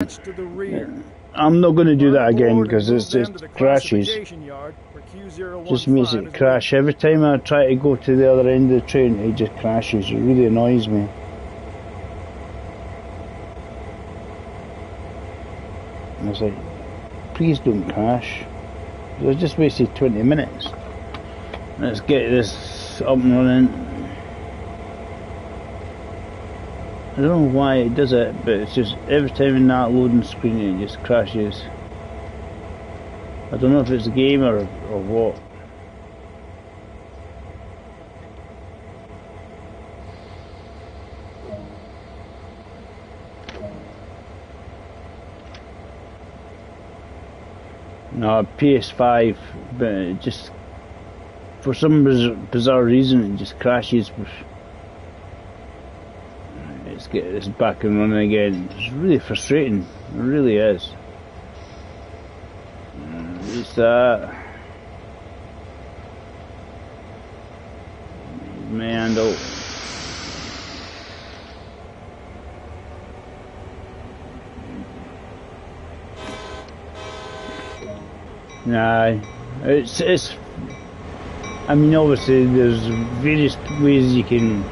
To the rear. I'm not going to do that again because it just crashes. Just makes it crash. Every time I try to go to the other end of the train, it just crashes. It really annoys me. And I was like, please don't crash. I just wasted 20 minutes. Let's get this up and running. I don't know why it does it, but it's just every time in that loading screen it just crashes. I don't know if it's a game or what. No, PS5, but it just, for some bizarre reason, it just crashes. Let's get this back and running again. It's really frustrating. It really is. It's that. My handle. Nah, it's. I mean, obviously, there's various ways you can.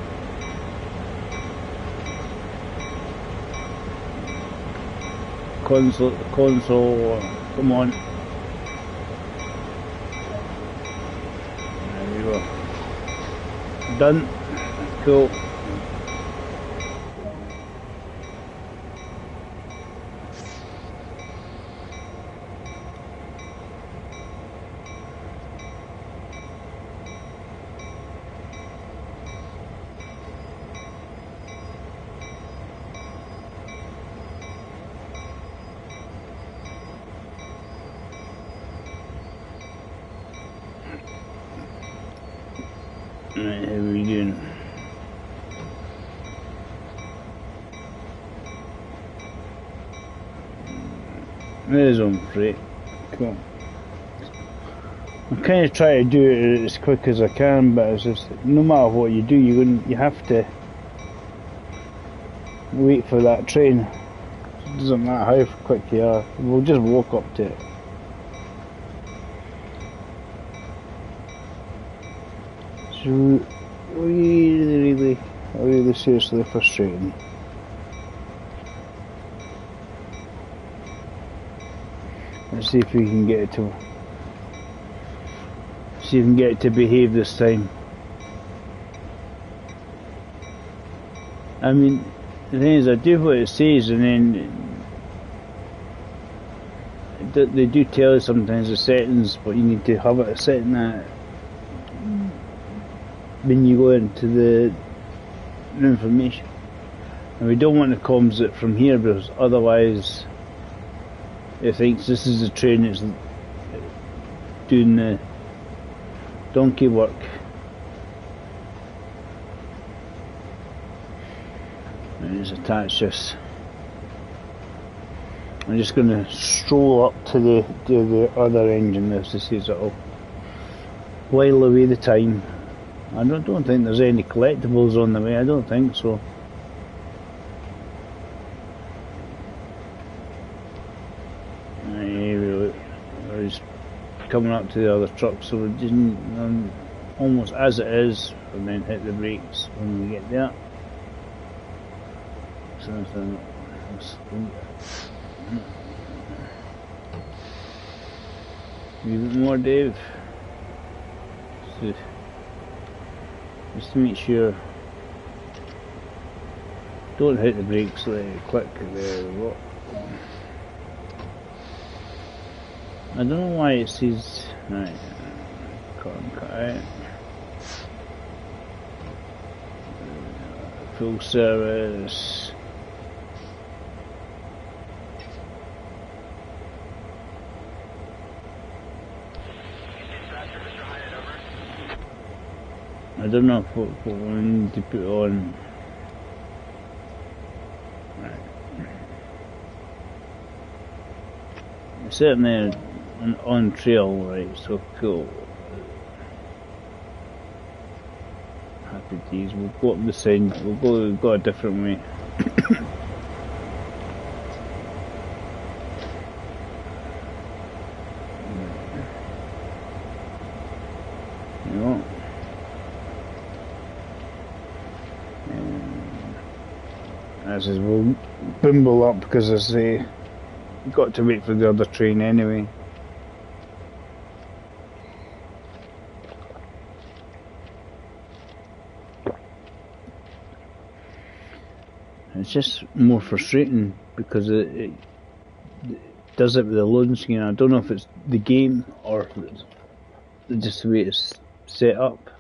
Console, come on. There we go. Done. Cool. Right, how are we doing? There's on freight. Cool. I'm kind of trying to do it as quick as I can, but it's just no matter what you do, you have to wait for that train. It doesn't matter how quick you are. We'll just walk up to it. Really seriously frustrating. Let's see if we can get it to behave this time. I mean, the thing is, I do what it says, and then they do tell you sometimes the settings, but you need to have it set in that when you go into the information. And we don't want the comms from here because otherwise it thinks this is the train that's doing the donkey work. And just attach this. I'm just going to stroll up to the other engine there to see if it'll while away the time. I don't think there's any collectibles on the way, I don't think so. We're just coming up to the other truck, so we didn't almost as it is, and then hit the brakes when we get there. A bit more, Dave. Just to make sure. Don't hit the brakes, let it click there. I don't know why it says. Right, cut out. Full service. I don't know what we need to put on. Right. It's certainly on trail, right? So cool. Happy days. We'll go up the side. We'll go a different way. know. I says we'll bimble up because I say got to wait for the other train anyway. It's just more frustrating because it does it with the loading screen. I don't know if it's the game or if it's just the way it's set up.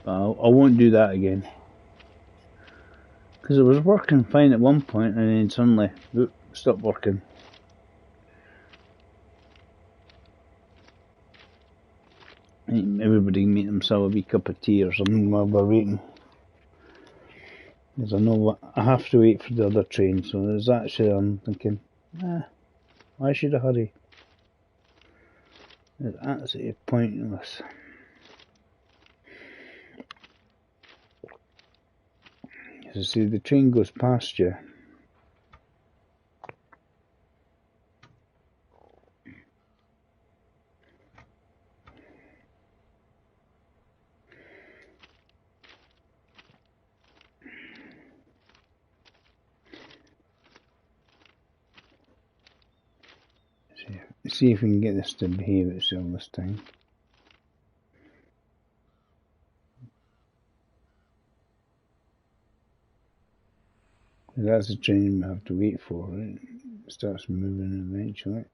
But I won't do that again. Because it was working fine at one point and then suddenly, whoop, stopped working. I think everybody can make themselves a wee cup of tea or something while we're waiting. Because I know I have to wait for the other train, so there's actually, I'm thinking, why should I hurry? It's absolutely pointless. As I say, the train goes past you. See if we can get this to behave itself this time. That's the train we have to wait for, right? It starts moving eventually.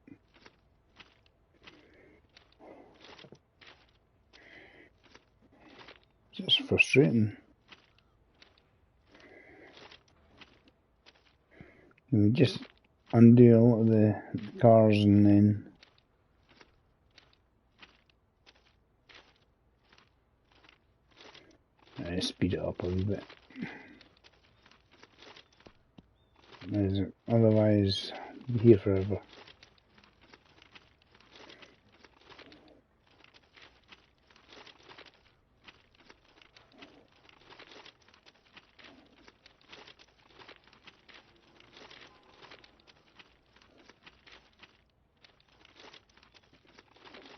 It's just frustrating. We just undo a lot of the cars and then speed it up a little bit. Otherwise, we'll be here forever.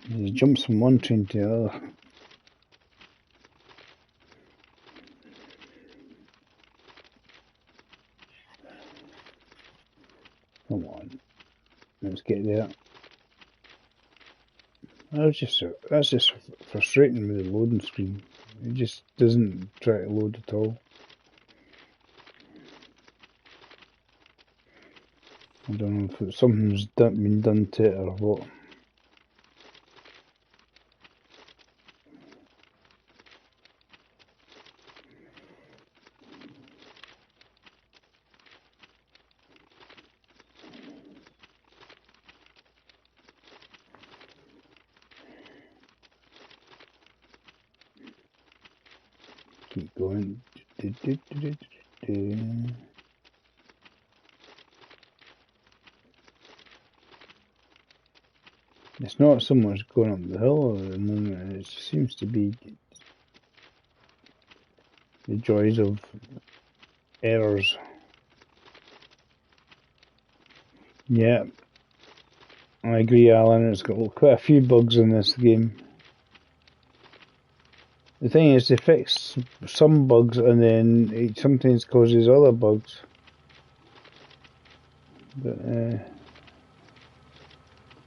He jumps from one train to the other. Come on, let's get there. That's just frustrating with the loading screen. It just doesn't try to load at all. I don't know if something's been done to it or what. Keep going. It's not so much going up the hill at the moment, it seems to be the joys of errors. Yeah, I agree, Alan, it's got quite a few bugs in this game. The thing is, they fix some bugs and then it sometimes causes other bugs. But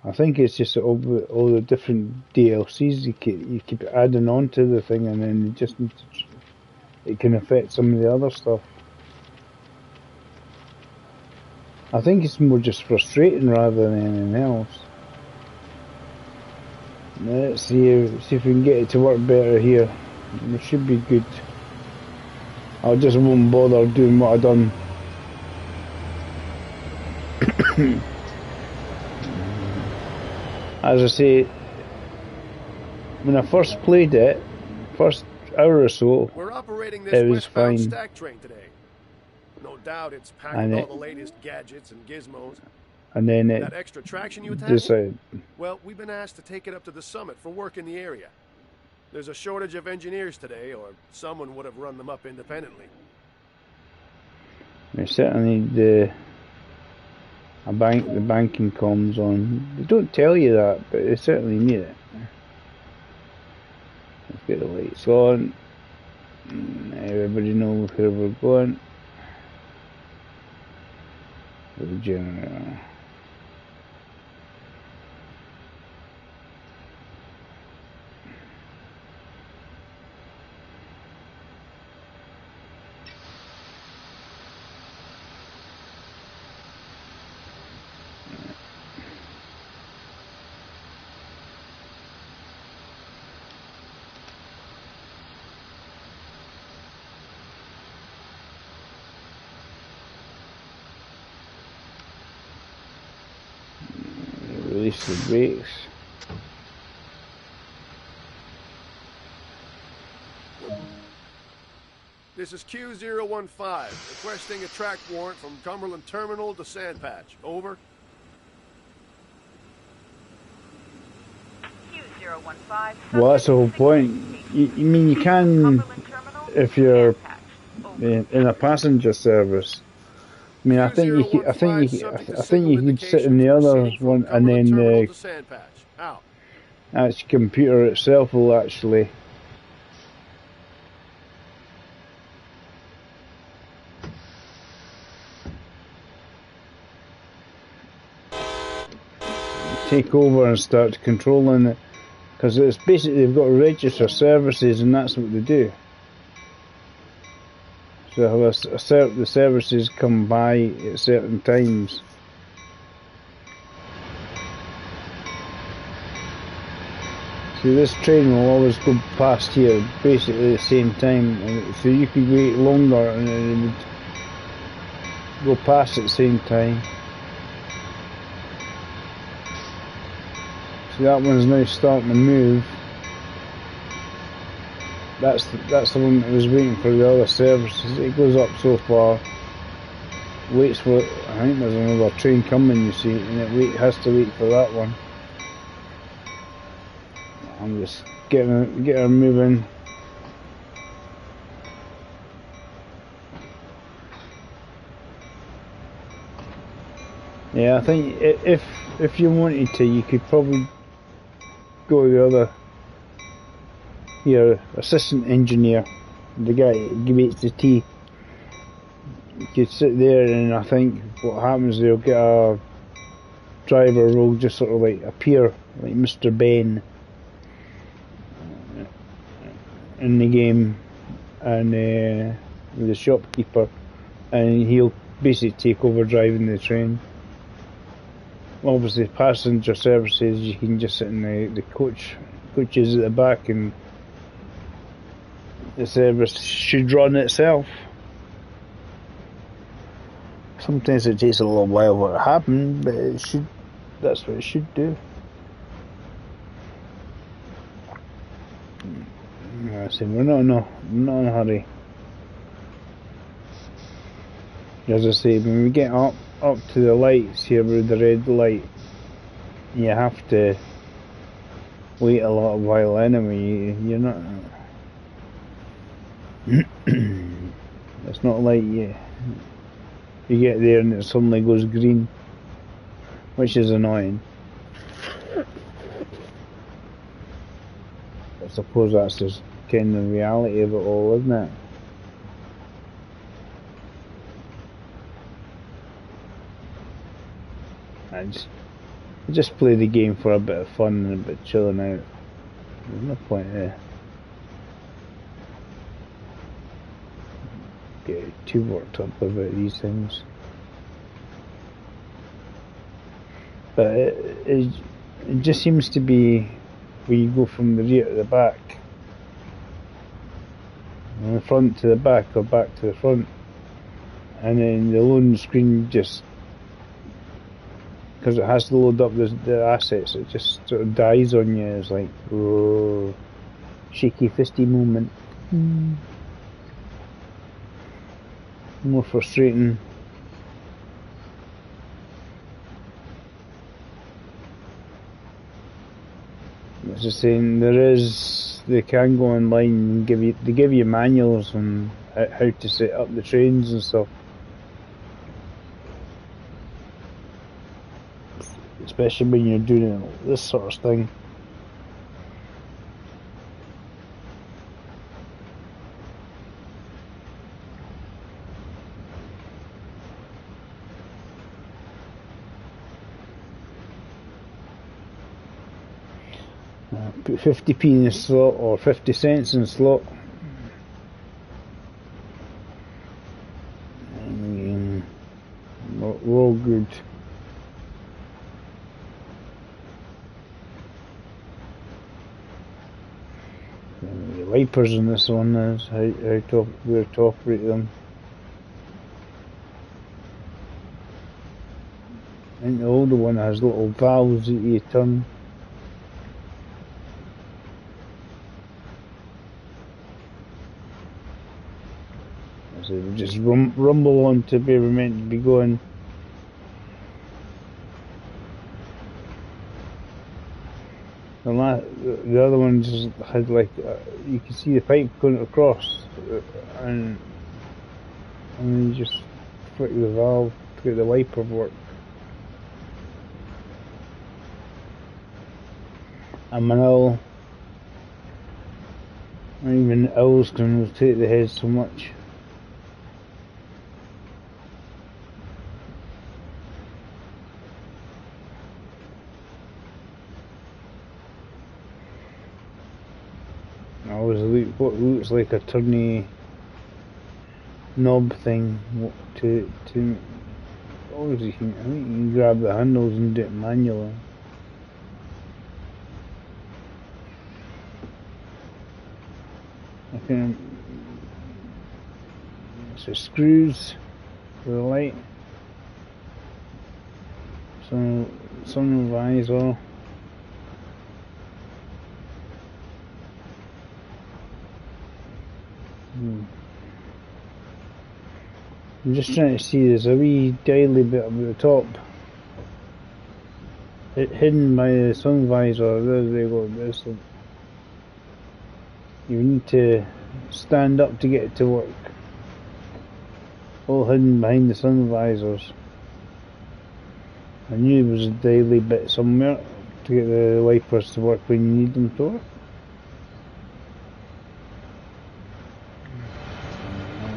I think it's just all the different DLCs you keep adding on to the thing, and then it can affect some of the other stuff. I think it's more just frustrating rather than anything else. Let's see if we can get it to work better here. It should be good. I just won't bother doing what I've done. As I say, when I first played it, first hour or so, we're operating this it was fine. stack train today. No doubt it's packed with all the latest gadgets and gizmos. And then that extra traction you attached? Well, we've been asked to take it up to the summit for work in the area. There's a shortage of engineers today, or someone would have run them up independently. We certainly need the banking comms on. They don't tell you that, but they certainly need it. Let's get the lights on. Everybody knows where we're going. With the generator. Release the brakes. This is Q015, requesting a track warrant from Cumberland Terminal to Sandpatch. Over. Q015. Well, that's the whole point. You mean you can, if you're in a passenger service. I mean, I think you could sit in the other one, and then the computer itself will actually. Take over and start controlling it, because it's basically they've got to register services, and that's what they do. So the services come by at certain times. So this train will always go past here basically at the same time, and so you could wait longer and it would go past at the same time. See, that one's now starting to move. That's the one that was waiting for the other services. It goes up so far, waits for, I think there's another train coming, you see, and it has to wait for that one. I'm just getting her moving. Yeah, I think if you wanted to, you could probably go to the other, your assistant engineer, the guy that makes the tea. You could sit there, and I think what happens, they'll get a driver will just sort of like appear, like Mr. Ben in the game, and the shopkeeper, and he'll basically take over driving the train. Obviously, passenger services, you can just sit in the coaches at the back, and the service should run itself. Sometimes it takes a little while for it to happen, but it should. That's what it should do. I say we're not in a hurry. As I say, when we get up to the lights here with the red light, you have to wait a little while anyway. You're not. It's not like you get there and it suddenly goes green, which is annoying. I suppose that's just kind of the reality of it all, isn't it? I just play the game for a bit of fun and a bit chilling out. There's no point there. Get too worked up about these things. But it just seems to be where you go from the rear to the back, from the front to the back, or back to the front, and then the loading screen just, because it has to load up the assets, it just sort of dies on you. It's like, oh, shaky fisty moment. More frustrating. As I saying, they can go online and give you manuals on how to set up the trains and stuff. especially when you're doing this sort of thing. Put 50p in the slot or 50 cents in the slot. And we're all good. The wipers in this one is how where to operate them. I think the older one has little valves that you turn. So we just rumble on to where we're meant to be going. The other ones had like you can see the pipe going across, and you just flick the valve to get the wiper work. And an owl, and even owls can rotate the head so much. I always look what looks like a turny knob thing to always I think you can grab the handles and do it manually. I can so screws for the light, some visor. I'm just trying to see, there's a wee dialy bit up at the top hidden by the sun visor. There they go. You need to stand up to get it to work. All hidden behind the sun visors. I knew there was a dialy bit somewhere to get the wipers to work when you need them to work.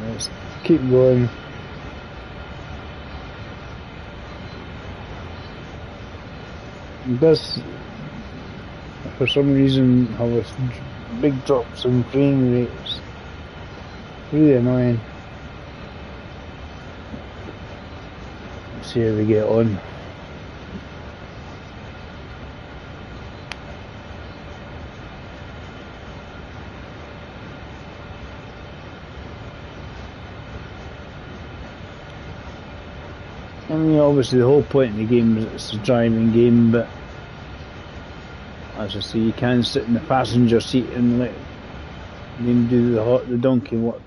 Let's keep going. This, for some reason, have big drops in frame rates. Really annoying. Let's see how we get on. I mean, obviously the whole point of the game is it's a driving game, but as I say, you can sit in the passenger seat and let them do the donkey work.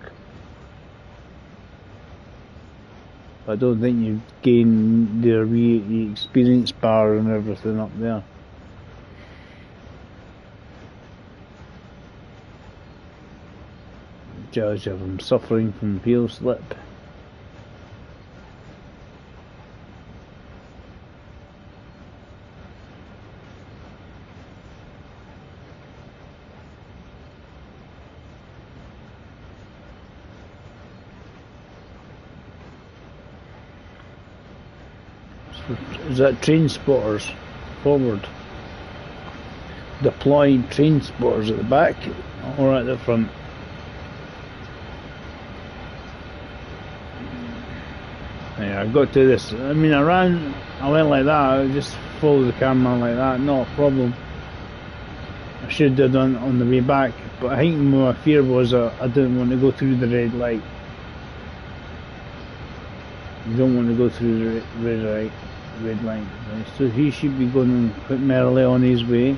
I don't think you gain the experience bar and everything up there. Judge if I'm suffering from heel slip. Is that train spotters forward? Deployed train spotters at the back or at the front? Yeah, I got to this. I mean, I went like that. I just followed the camera like that, no problem. I should have done it on the way back, but I think my fear was I didn't want to go through the red light. You don't want to go through the red light. Right? So he should be going quite merrily on his way.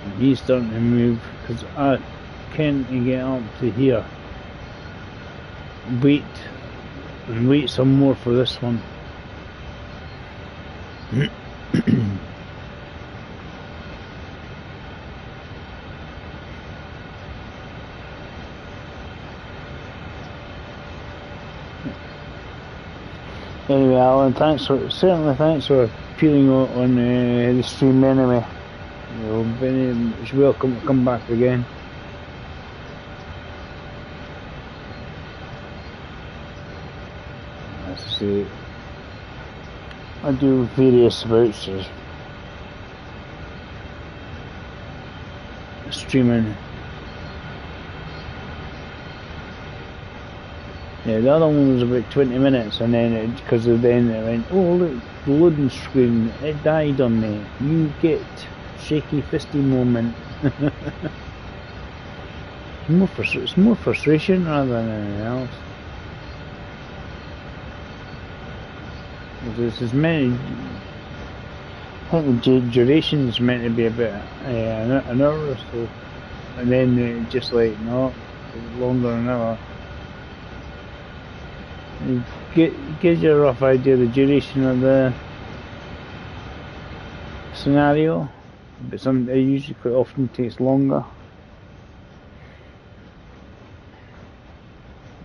And he's starting to move because I can't get up to here. Wait some more for this one. Anyway, Alan, thanks for appearing on the stream anyway. You're very much welcome to come back again. As I say, I do various vouchers, streaming. Yeah, the other one was about 20 minutes, and then because of then it went, oh look, the loading screen, it died on me. You get shaky fisty moment. It's more frustration rather than anything else. This is meant. I think the duration is meant to be about an hour or so, and then just like no, longer than an hour. It gives you a rough idea of the duration of the scenario, but it usually quite often takes longer.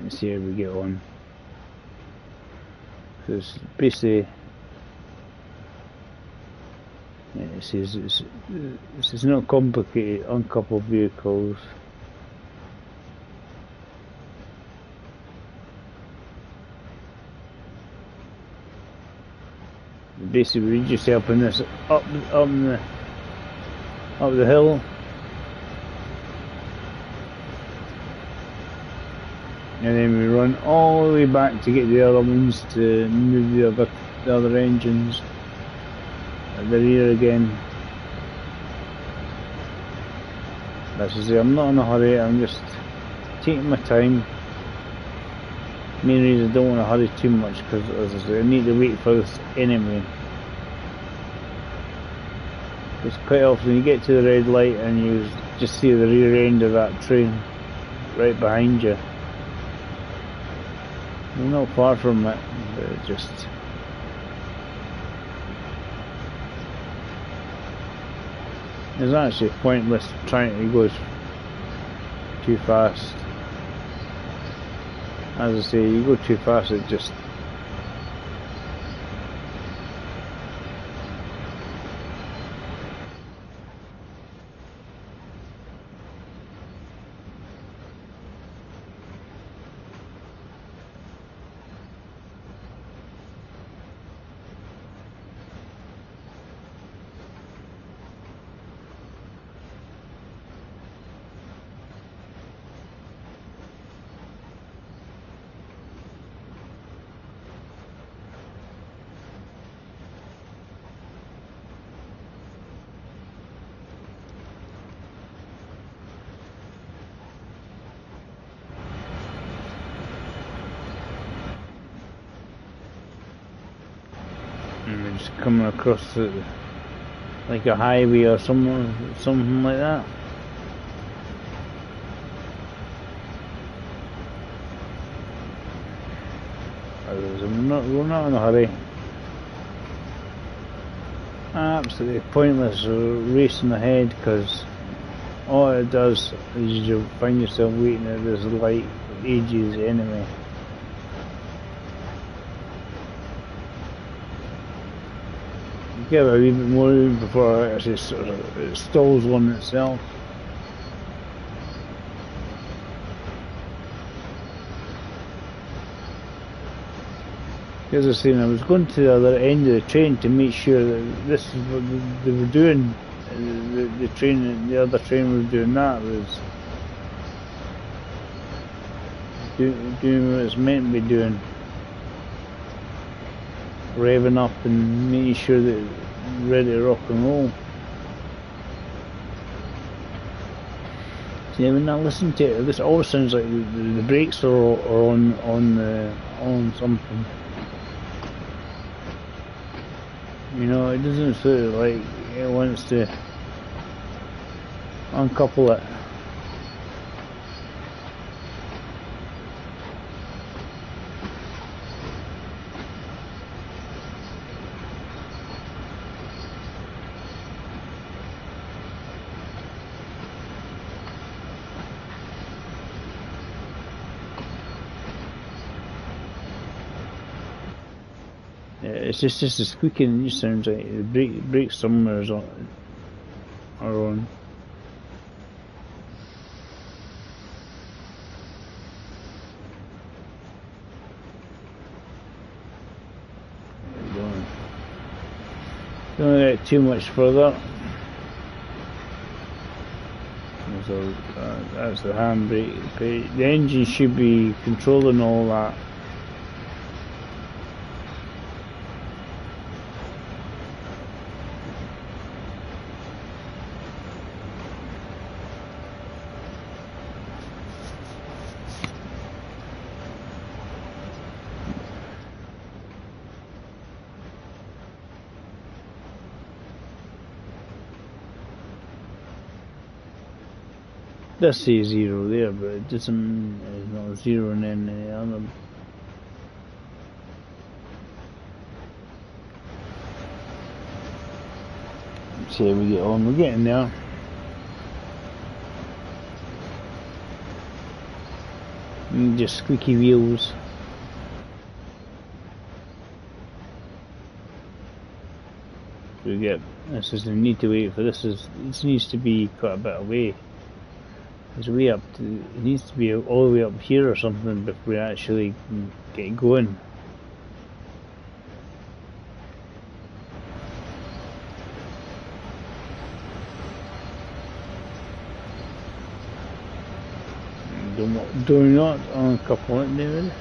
Let's see how we get on. Because basically, yeah, it says it's not complicated, uncoupled vehicles. Basically, we just helping this up the hill, and then we run all the way back to get the other ones to move the other engines at the rear again. As I say, I'm not in a hurry. I'm just taking my time. Main reason I don't want to hurry too much because, as I say, I need to wait for this anyway. Because quite often you get to the red light and you just see the rear end of that train right behind you. You're not far from it, but it just... It's actually pointless trying to go too fast. As I say, you go too fast, it just... And just coming across like a highway or something like that. We're not in a hurry. Absolutely pointless racing ahead, because all it does is you find yourself waiting at this light for ages anyway. Give it a wee bit more room before it actually it stalls on itself. As I was saying, I was going to the other end of the train to make sure that this is what they were doing. The other train was doing that, was doing what it's meant to be doing. Revving up and making sure that it's ready to rock and roll. See, when I listen to it, this always sounds like the brakes are on something. You know, it doesn't feel like it wants to uncouple it. It's just a squeaking. It just sounds like the brakes somewhere are on. Don't get too much further. So that's the handbrake. The engine should be controlling all that. Does say 0 there, but it doesn't. It's not 0 and then the other. Let's see how we get on. We're getting there. Just squeaky wheels. We get. This is the need to wait for this. This needs to be quite a bit away. It's way up to, it needs to be all the way up here or something before we actually get going. Do not uncouple it, David.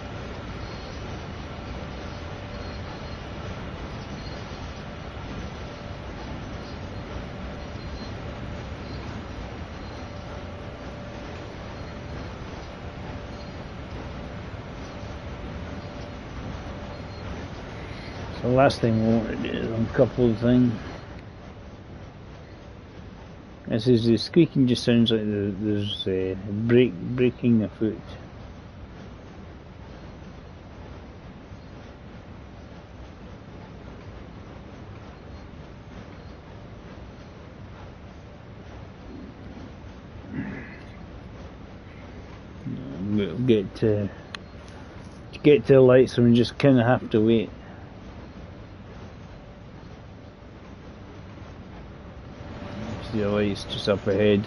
The last thing we want to do is uncouple the thing. This is the squeaking. Just sounds like there's braking afoot. We'll get to the lights, and we just kind of have to wait. The lights just up ahead.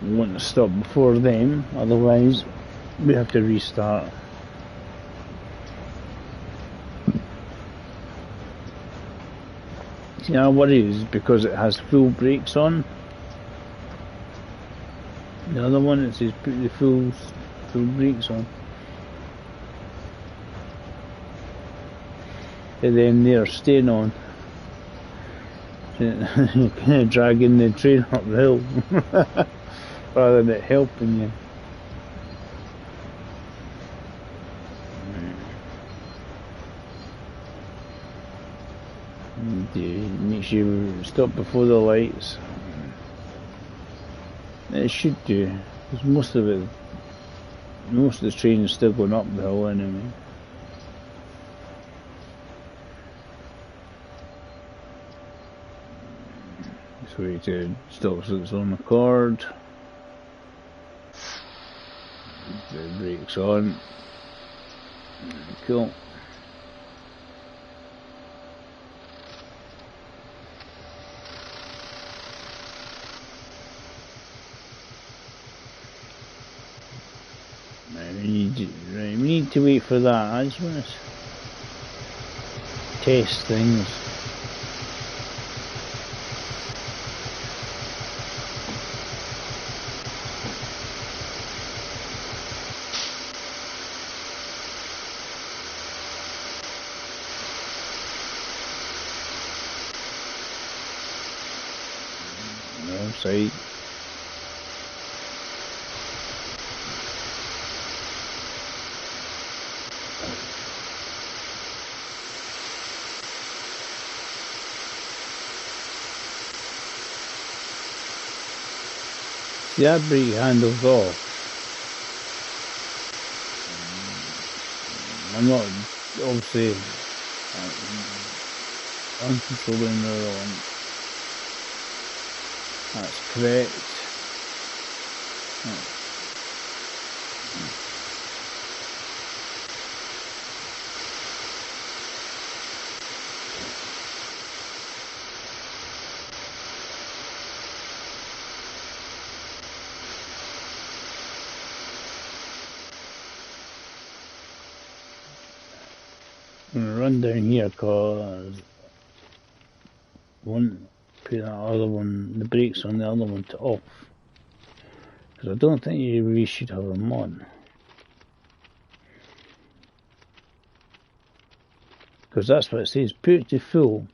We want to stop before them, otherwise we have to restart. See, now what it is, because it has full brakes on. The other one, it says put the full brakes on. And then they're staying on. You're kind of dragging the train up the hill rather than it helping you. Make sure you stop before the lights. It should do, because most of the train is still going up the hill anyway. So we to stop so it's on the cord. The brakes on. Cool. We need to wait for that. I just want to test things. Outside. See, that brake handle's off. I'm not obviously uncontrolling the on. That's correct. I'm gonna run down here cause one put that other one, the brakes on the other one to off. Because I don't think you really should have them on. Because that's what it says, put it to full.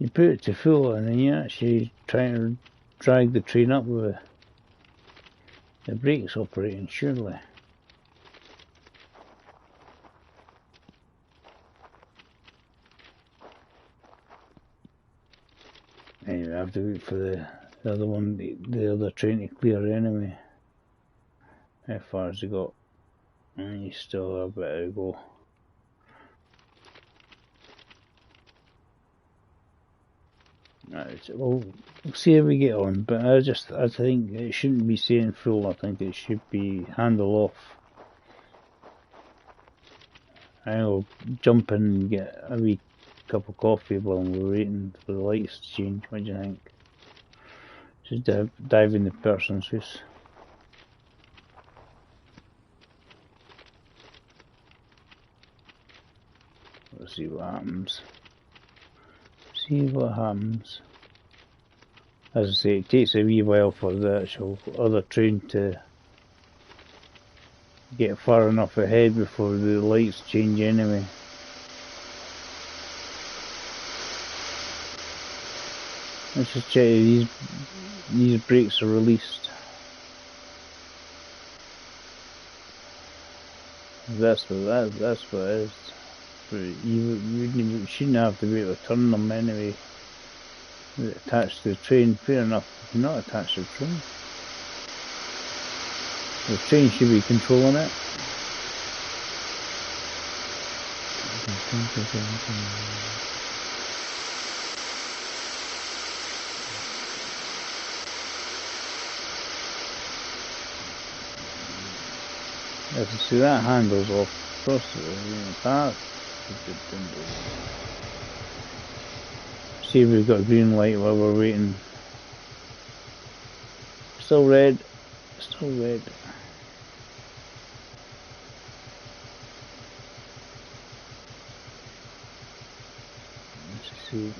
You put it to full and then you actually try to drag the train up with the brakes operating, surely. Anyway, I have to wait for the other one, the other train to clear anyway. How far has he got? And he's still a bit to go. Right, we'll see how we get on, but I think it shouldn't be saying full, I think it should be handle off. I'll jump in and get a wee cup of coffee while we're waiting for the lights to change. What do you think? Just dive in the person's house. Let's see what happens. See what happens. As I say, it takes a wee while for the actual other train to get far enough ahead before the lights change anyway. Let's just check if these brakes are released. That's what it is. But you shouldn't have to be able to turn them anyway. Attached to the train, fair enough. You're not attached to the train. The train should be controlling it. As you see, that handle's off. Across the path. See if we've got a green light while we're waiting. Still red. Still red. Let's see.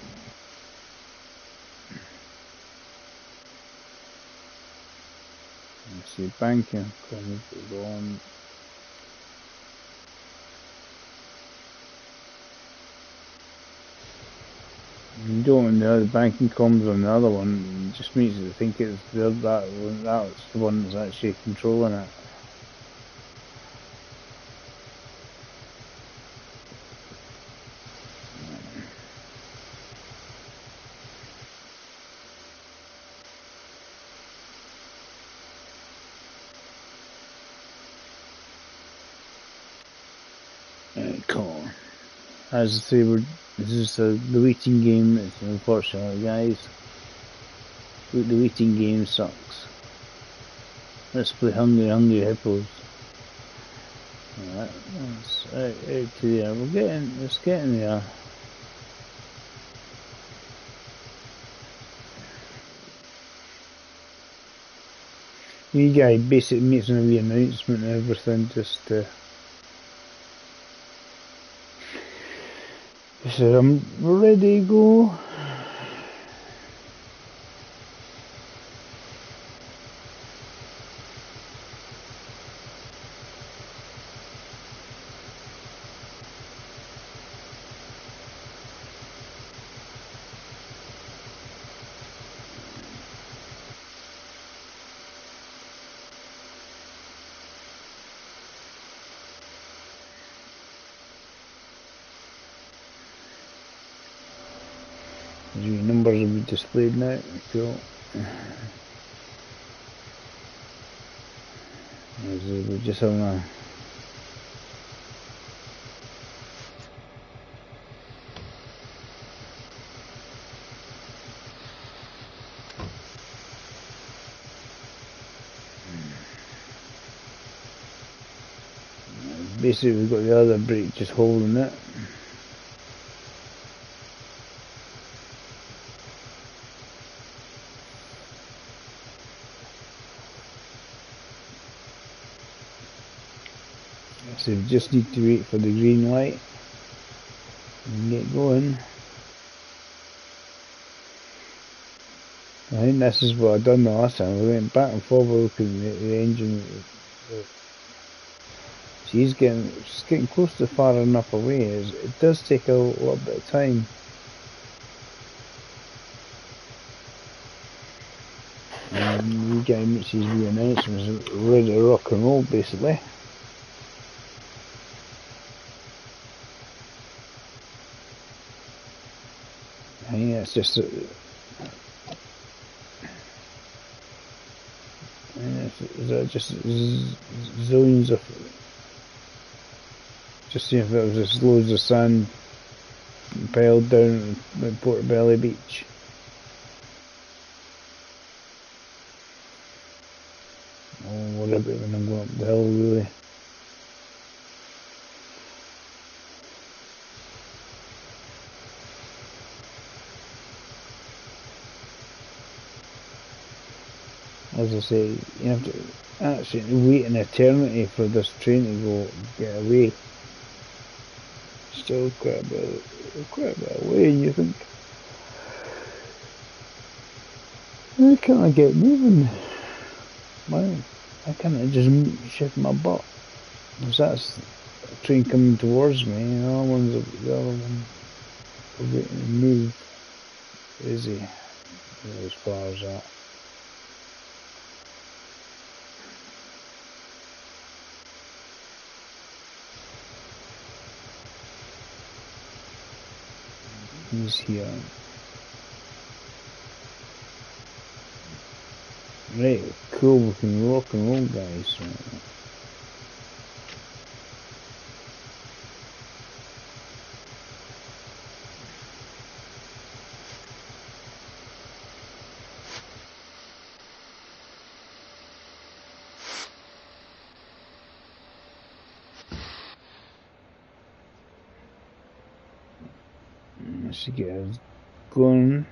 Let's see, banking comes on. You don't when the other banking comms on the other one, it just makes it think it's that's the one that's actually controlling it. Cool. As I say, this is the waiting game. It's unfortunate, guys. The waiting game sucks. Let's play Hungry Hippos. Alright, that's out to there. Let's get in there. You guys basically makes a wee announcement and everything just to. He said, I'm ready to go. The numbers will be displayed now. Cool. We're just having a basically we've got the other brake just holding it. So we just need to wait for the green light. and get going. I think this is what I done the last time. We went back and forward looking at the engine. She's getting close to far enough away. It does take a little bit of time. And the guy makes his wee announcements, ready to rock and roll basically. I think that's just just zones of, just seeing if it was just loads of sand piled down at Portobello Beach. Oh, what about when I'm going up the hill, really? As I say, you have to actually wait an eternity for this train to get away. Still quite a bit away, and you think, why can't I get moving? Why can't I just shift my butt? Because that's a train coming towards me, and the other one waiting to move. Is he? As far as that. He's here. Right, cool, we can rock and roll, guys. Let's get us going.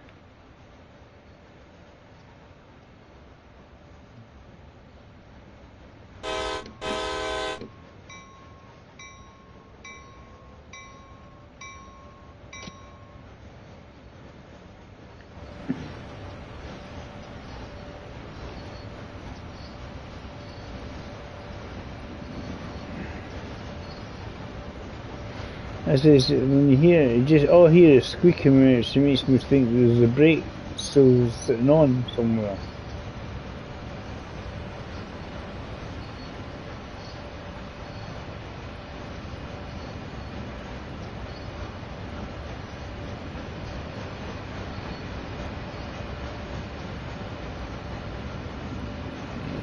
As is, when you hear it, just all hear is squeaking when it makes me think there's a brake still sitting on somewhere.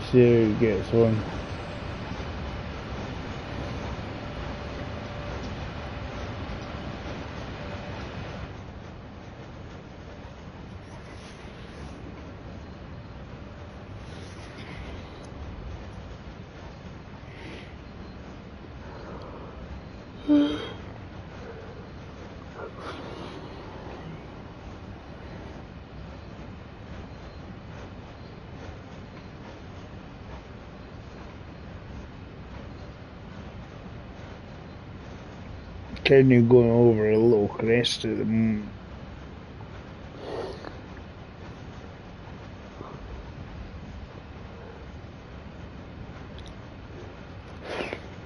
See how it gets on. Kind of going over a little crest at the moment.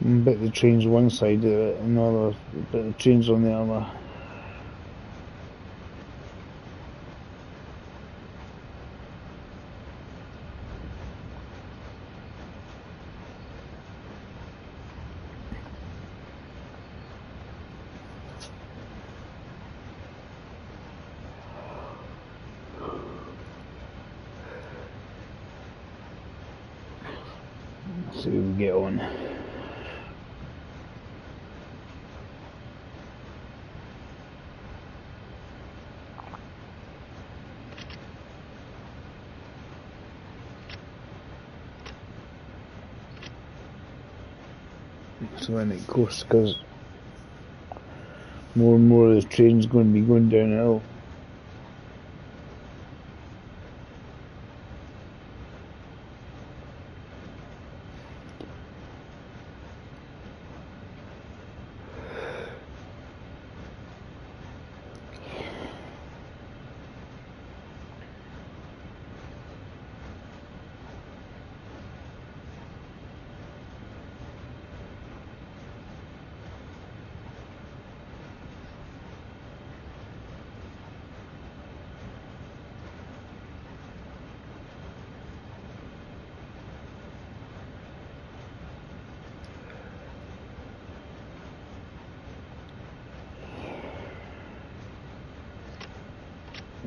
But the train's one side of it, but the train's on the other. See what we get on. So when it goes, because more and more of the train's going to be going downhill.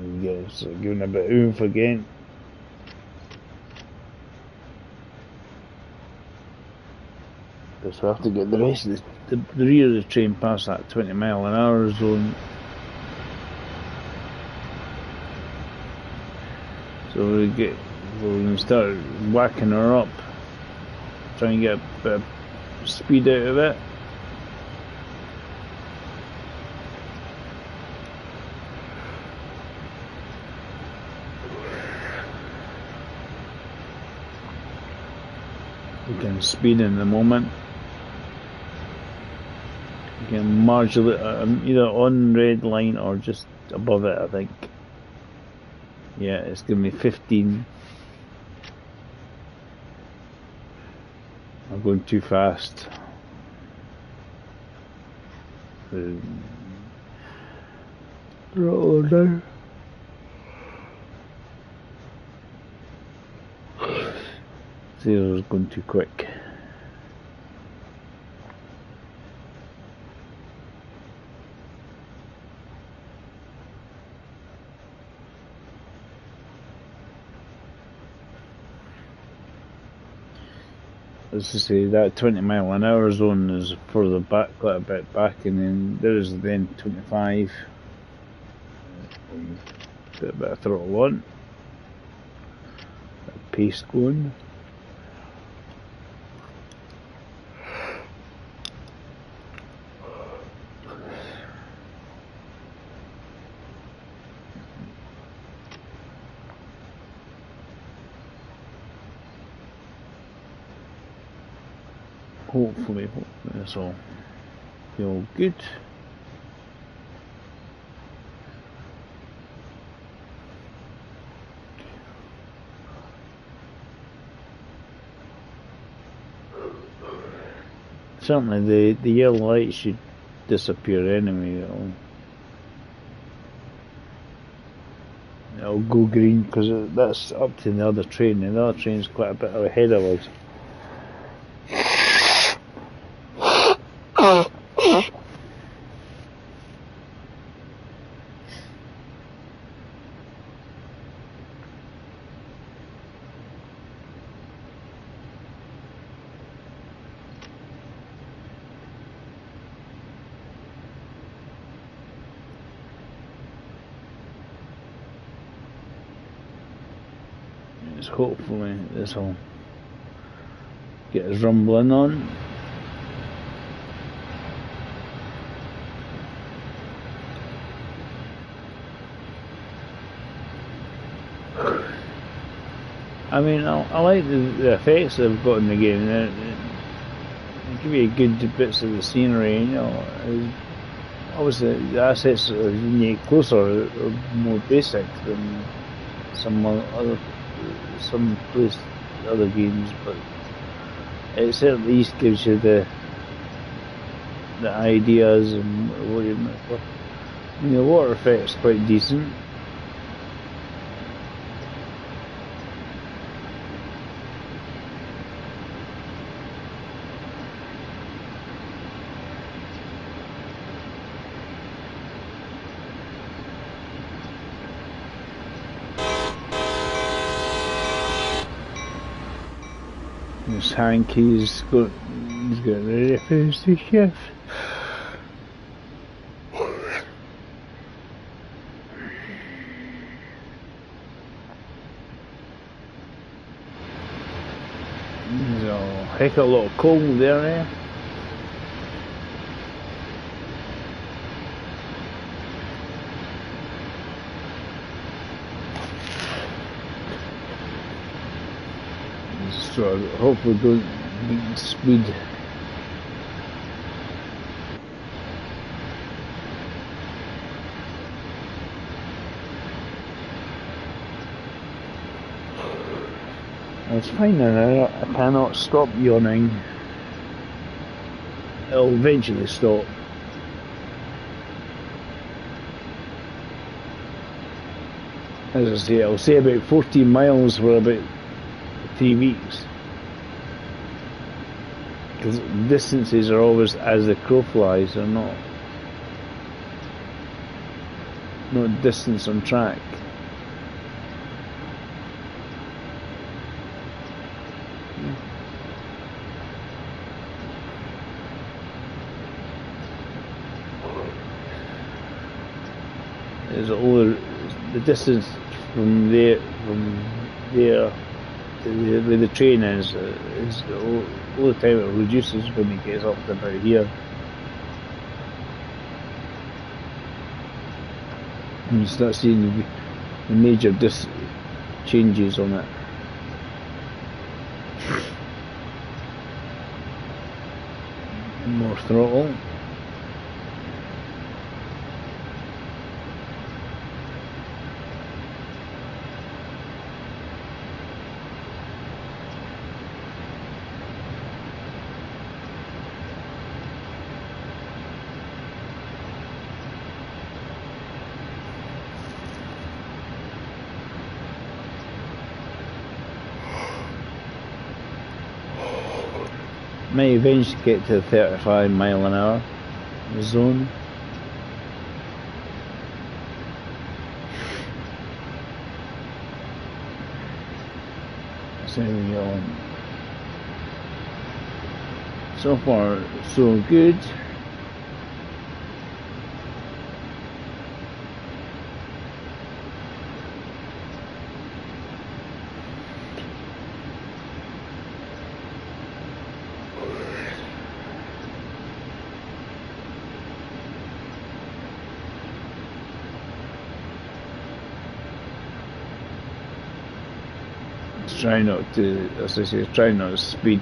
It's giving a bit of oomph again. So I have to get the rest of the rear of the train past that 20-mile-an-hour zone. So we can start whacking her up, try and get a bit of speed out of it. We can speed in the moment. We can marginally either on red line or just above it, I think. Yeah, it's going to be 15. I'm going too fast. Roll down. See, I was going too quick. As I say, that 20-mile-an-hour zone is further back, quite a bit back, and then there is then 25. Put a bit of throttle on. Bit of pace going. Hopefully this will feel good. Certainly the yellow light should disappear anyway. It'll go green because that's up to the other train, and the other train's quite a bit ahead of us. Hopefully this will get us rumbling on. I mean, I like the effects they've got in the game. They give you good bits of the scenery, you know. Obviously the assets are unique, closer or more basic than some other games, but it certainly at least gives you the ideas and what you might for. I mean, the water effect's quite decent. This Hankey's got ready to finish the shift. There's a heck of a lot of coal there, eh? So hopefully don't beat the speed. It's fine now, I cannot stop yawning. It'll eventually stop. As I say, I'll say about 14 miles for about 3 weeks. Because distances are always as the crow flies, they're not distance on track. is over the distance from there to where the train is all the time it reduces when it gets up to about here. And you start seeing the major changes on it. More throttle. May eventually get to the 35 mile an hour zone. So we go. So far, so good. Try not to, as I say, try not to speed.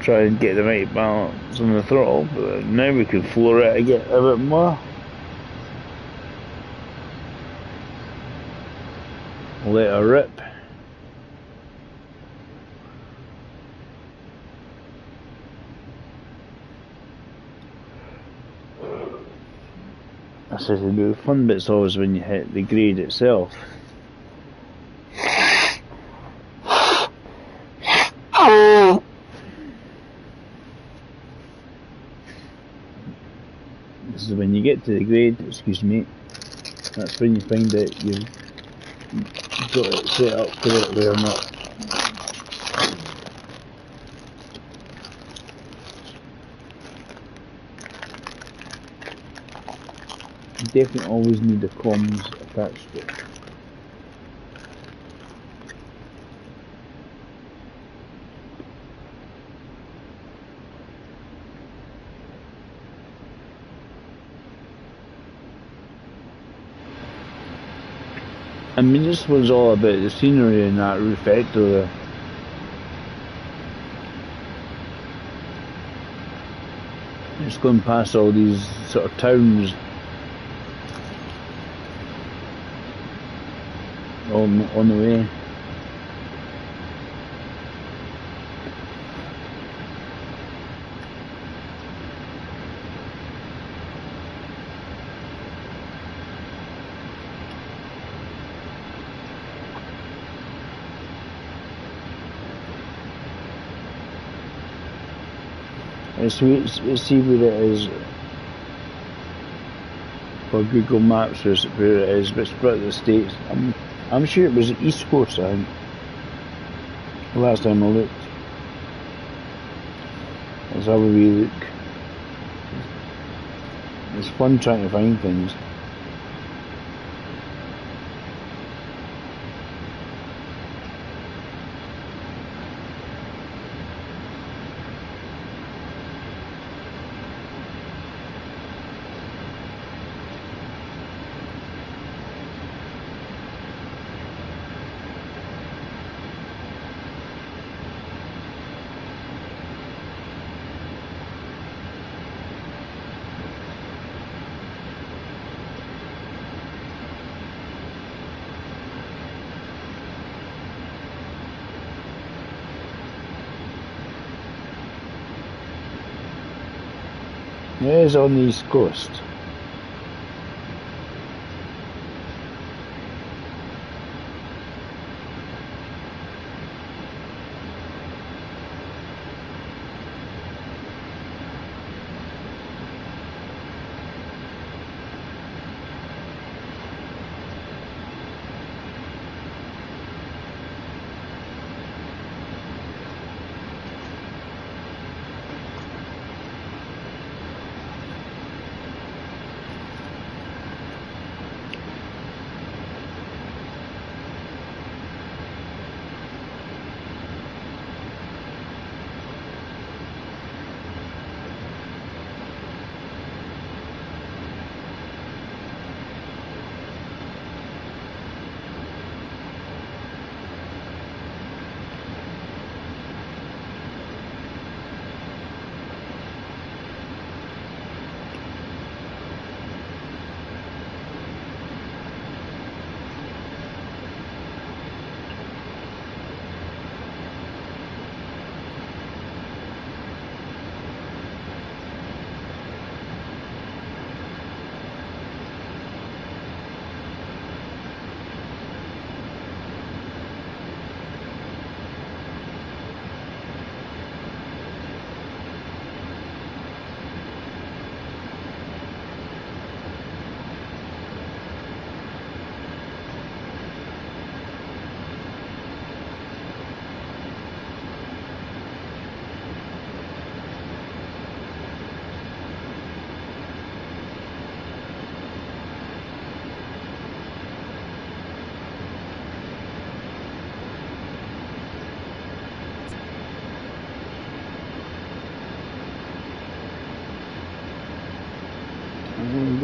Try and get the right balance on the throttle, but now we can floor it again a bit more. Let her rip. I said the fun bit's always when you hit the grade itself. This is when you get to the grade, excuse me, that's when you find out you've got it set up correctly or not. You definitely always need the comms attached to it. I mean, this was all about the scenery and that roof factor there. Just going past all these sort of towns on the way. Let's see where it is for Google Maps, where it is, but split the states. I'm sure it was the East Coast, I think, the last time I looked. Let's have a wee look. It's fun trying to find things. It is on the East Coast.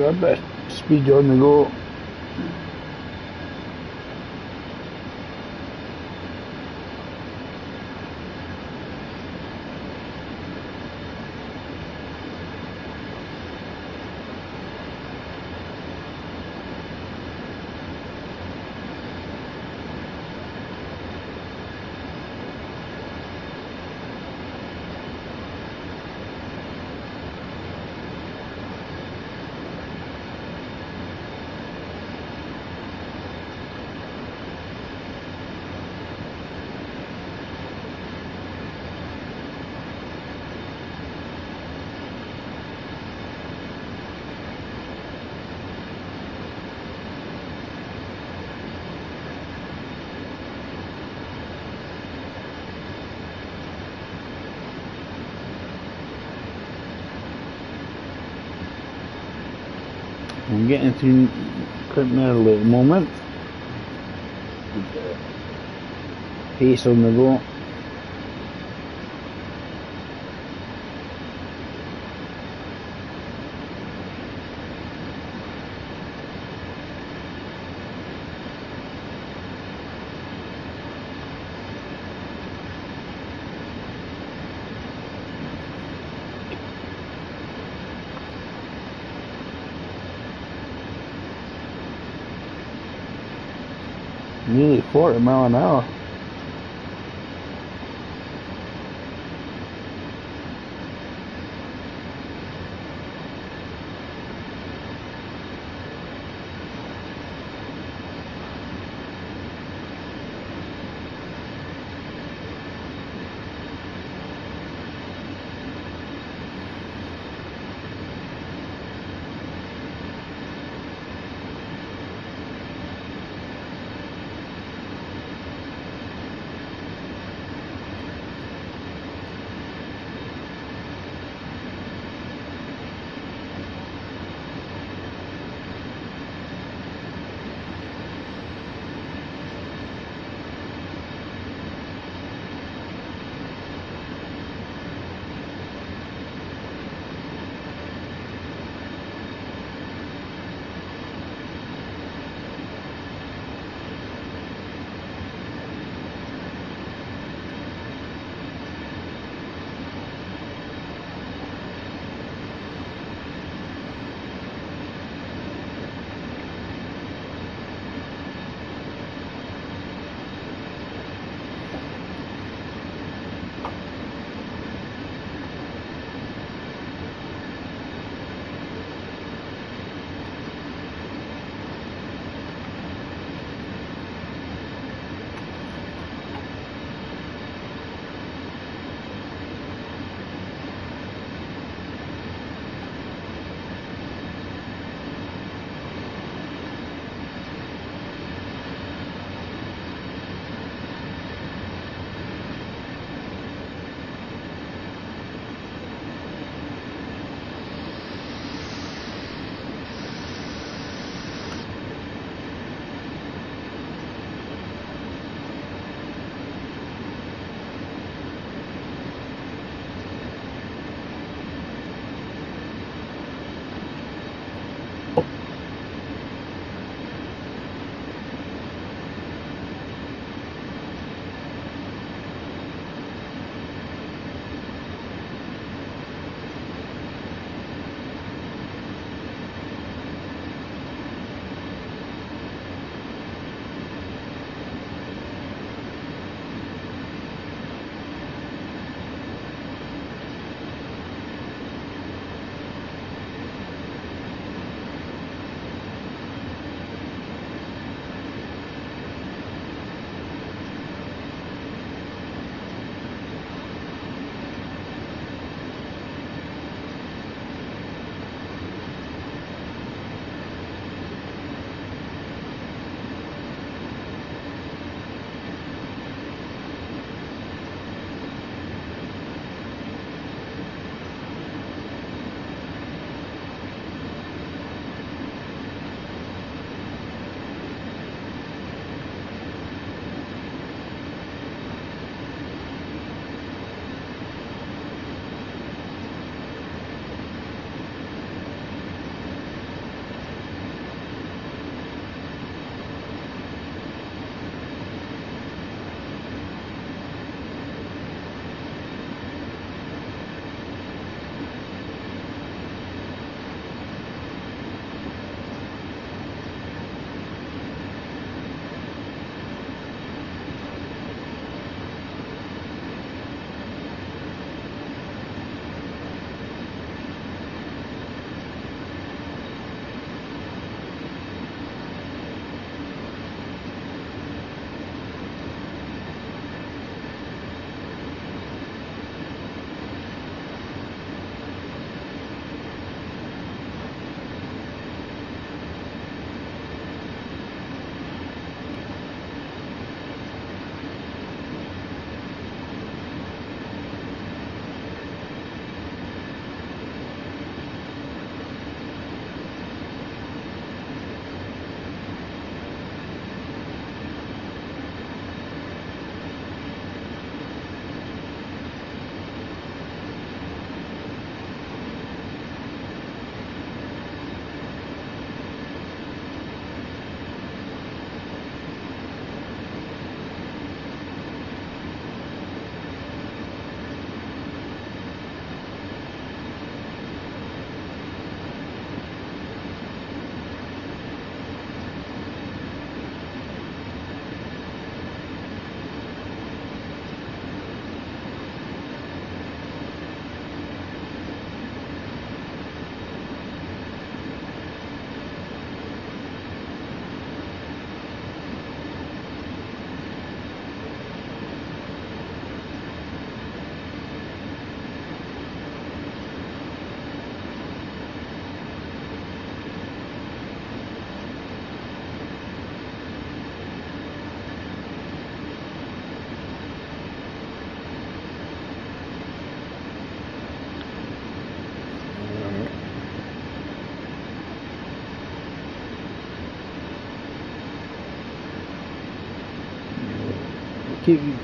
got a bit of speed on the go. I'm getting through quite early at the moment. Pace on the go. Nearly 40 mile an hour.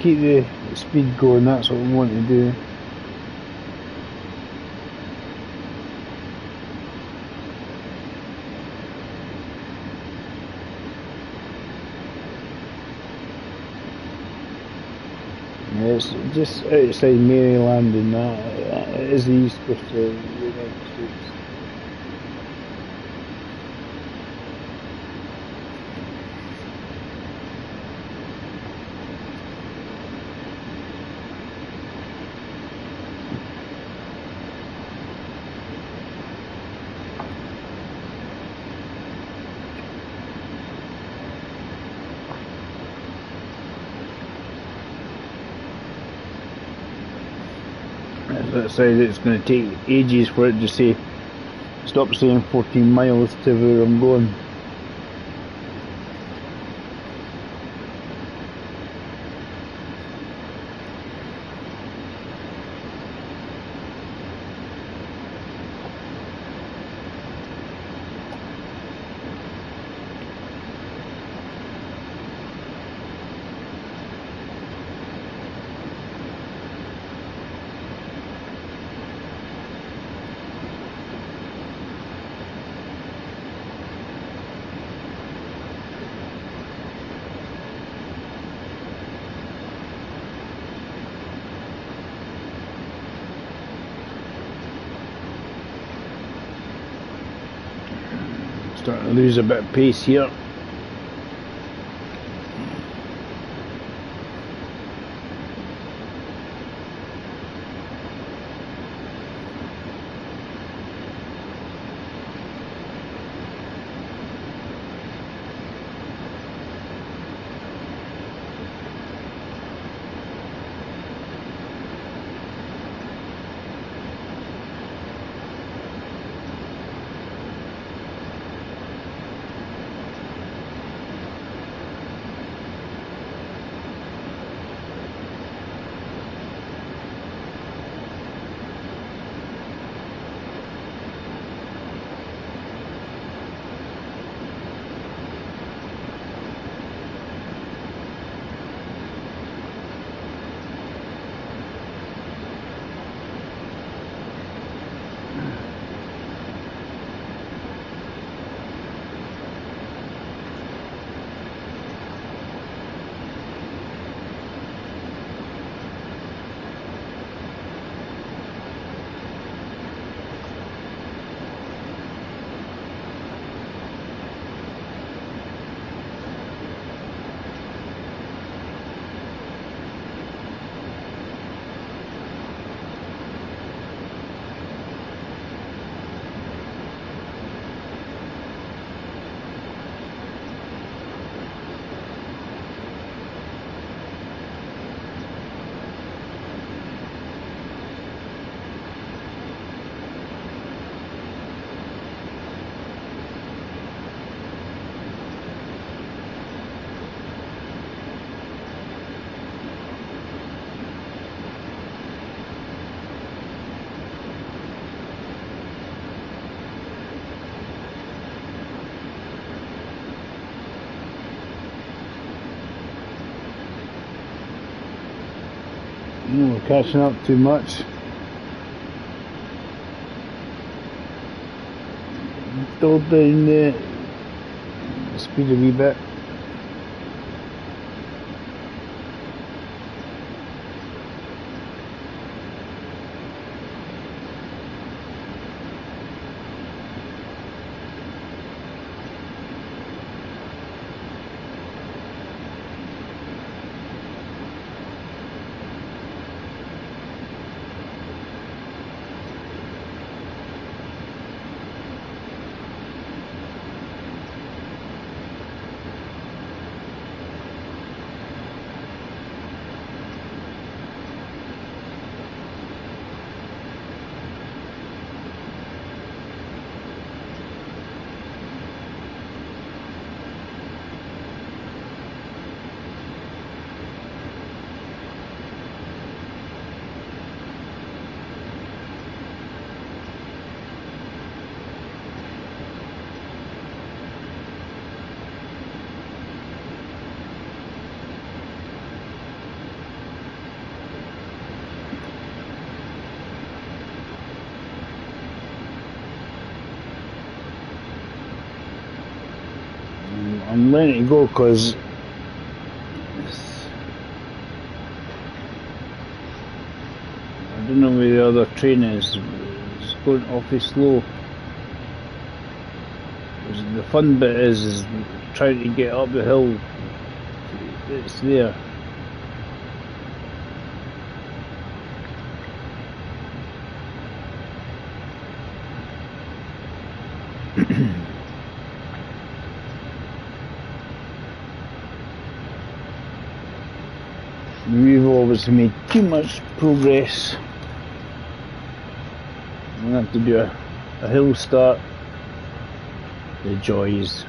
keep the speed going. That's what we want to do. It's just outside Maryland, and that it is the east coast of the United States. As I said, it's going to take ages for it to say, stop saying 14 miles to where I'm going. Starting to lose a bit of pace here. We're catching up too much. Still down the speed a wee bit. I'm letting it go because I don't know where the other train is. It's going awfully slow. The fun bit is trying to get up the hill. It's there. We've obviously made too much progress. I'm going to have to do a hill start. The joys.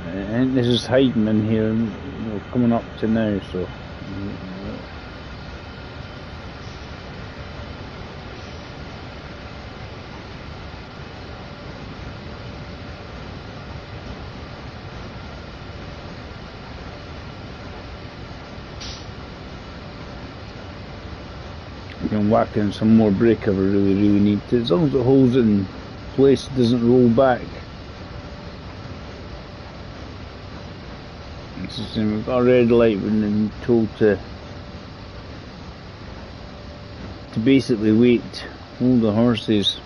I think this is Heidman here, coming up to now, so. I can whack in some more brake if I really need to, as long as it holds in place, it doesn't roll back. It's the same, we've got a red light when I'm told to basically wait, hold the horses.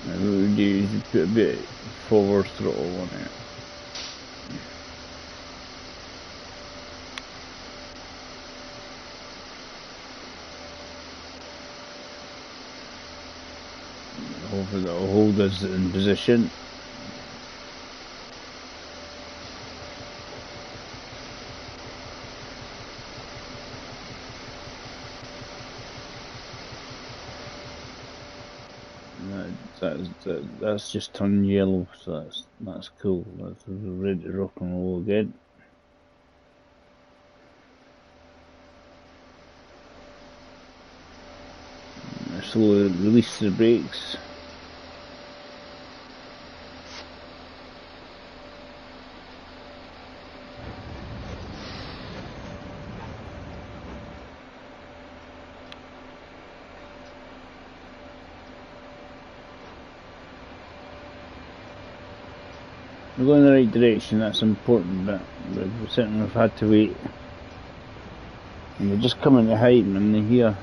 What we do is put a bit forward throttle on it. Hopefully that will hold us in position. That's just turned yellow, so that's cool. That's ready to rock and roll again. Slowly release the brakes. We're going in the right direction, that's important, but we certainly have had to wait. And we're just coming to Heightman here.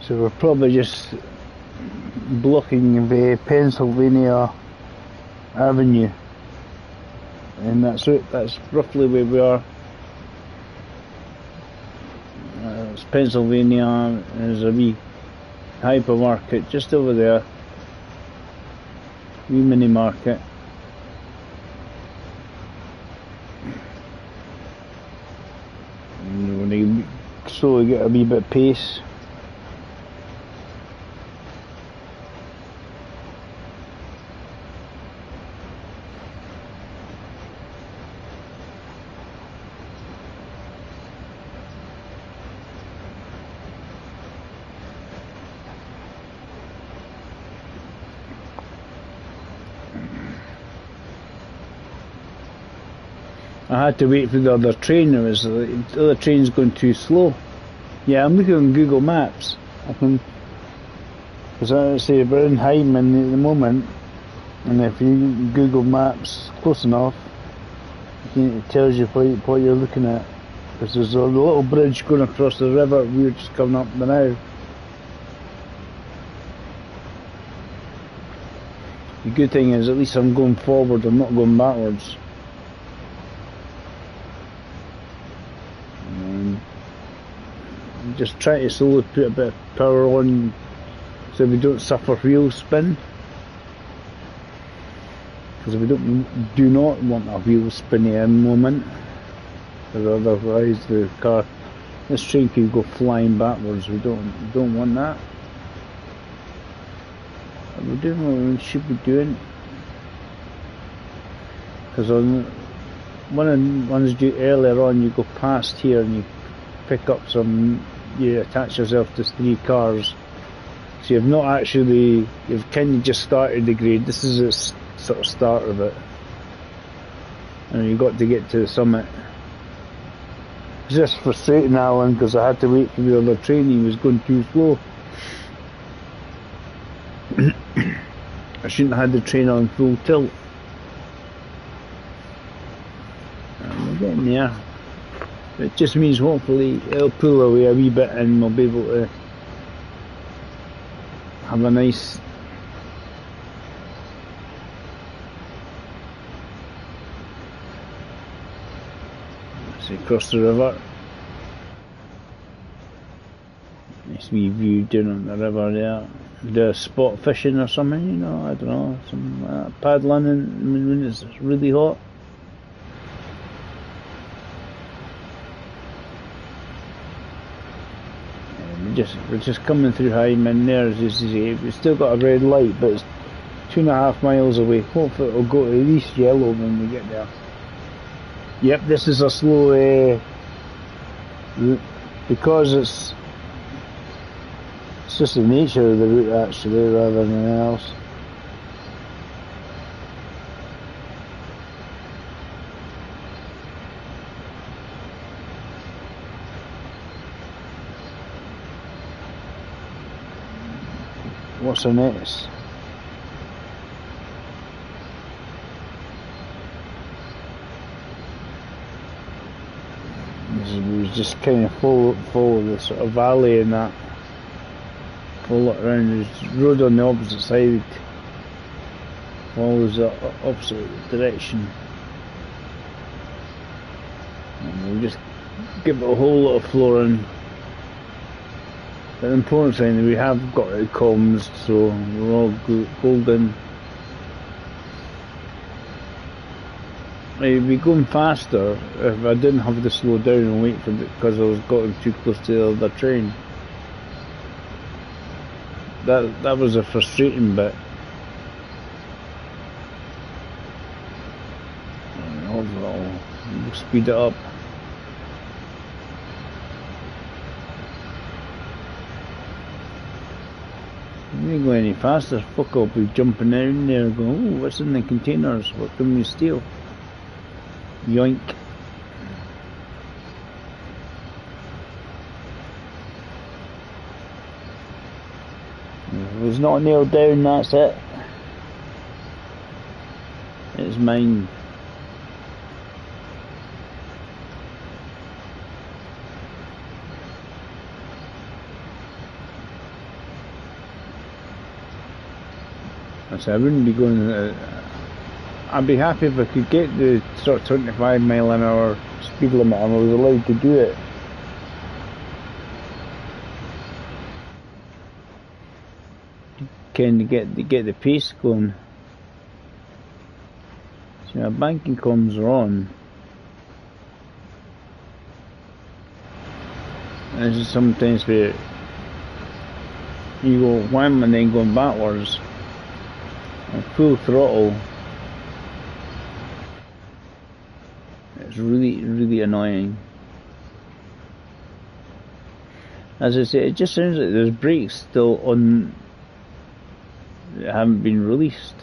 So we're probably just blocking the Pennsylvania Avenue, and that's it. That's roughly where we are. It's Pennsylvania. There's a wee hypermarket just over there, wee mini market. And when you slowly get a wee bit of pace. I had to wait for the other train. The other train's going too slow. Yeah, I'm looking on Google Maps. Because I say we're in Hyman at the moment, and if you Google Maps close enough, it tells you what you're looking at. Because there's a little bridge going across the river. We're just coming up the now. The good thing is, at least I'm going forward. I'm not going backwards. Just try to slowly put a bit of power on so we don't suffer wheel spin, because we do not want a wheel spinny in moment. because otherwise this train could go flying backwards. We don't want that. We're doing what we should be doing, because on one's due earlier on, you go past here and you pick up you attach yourself to 3 cars. So you've not actually, you've kind of just started the grade. This is the sort of start of it. And you got to get to the summit. It's just frustrating, Alan, because I had to wait for the other train. He was going too slow. I shouldn't have had the train on full tilt. And we're getting there. It just means hopefully it'll pull away a wee bit and we'll be able to have a nice across the river. Nice wee view down on the river there. Do spot fishing or something, you know, I don't know, some paddling when it's really hot. We're just coming through Hyman there, as you see. We've still got a red light, but it's 2.5 miles away. Hopefully it'll go to at least yellow when we get there. Yep, this is a slow, because it's just the nature of the route actually, rather than anything else. What's the next? We just kind of follow the sort of valley and that. Follow it around. There's road on the opposite side. Follows the opposite direction. And we'll just give it a whole lot of flooring. The important thing is we have got the comms, so we're all golden. I'd be going faster if I didn't have to slow down and wait for it, because I was getting too close to the other train. That was a frustrating bit. And hopefully we'll speed it up. If we go any faster, fuck, I'll be jumping down there and going, oh, what's in the containers? What can we steal? Yoink. If it's not nailed down, that's it. It's mine. So I wouldn't be going. I'd be happy if I could get the sort of 25 mile an hour speed limit and I was allowed to do it. Kind of get the pace going. So our banking comms are on. And this is sometimes where you go wham and then going backwards. And full throttle. It's really annoying. As I say, it just sounds like there's brakes still on that haven't been released.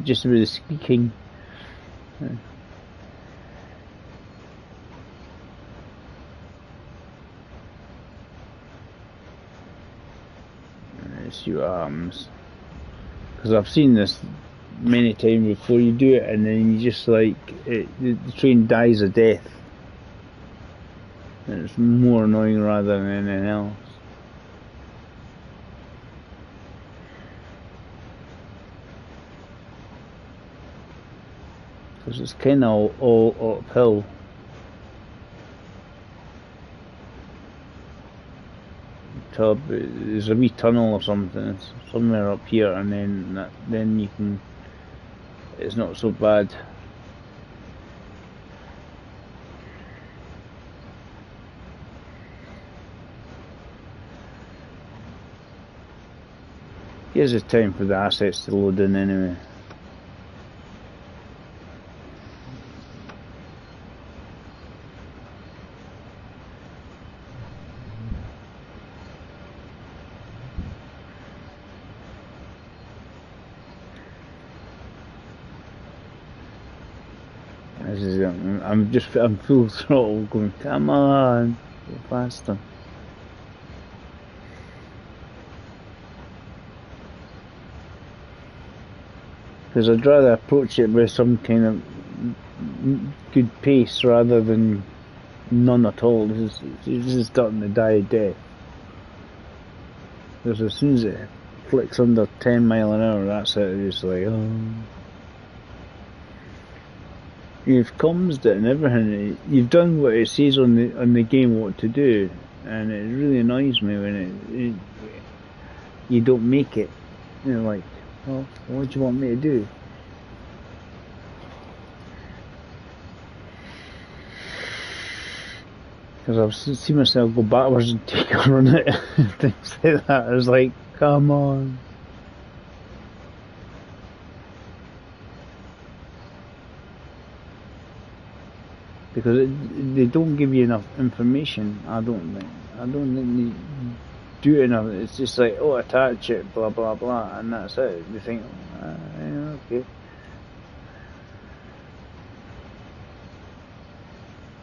Just with the squeaking. It's your arms. Because I've seen this many times before. You do it and then you just like the train dies a death, and it's more annoying rather than anything else. Because it's kind of all uphill. There's a wee tunnel or something somewhere up here, and then you can it's not so bad. Gives us time for the assets to load in anyway. I'm full throttle going, come on, go faster. Because I'd rather approach it with some kind of good pace rather than none at all. This is starting to die a death. Because as soon as it flicks under 10 mile an hour, that's it. It's like, oh. You've comms it and everything. You've done what it says on the game what to do, and it really annoys me when you don't make it. You're like, well, what do you want me to do? Because I've seen myself go backwards and take a run at it and things like that. I was like, come on. Because they don't give you enough information, I don't think. I don't think they do enough. It's just like, oh, attach it, blah, blah, blah, and that's it. You think, yeah, okay.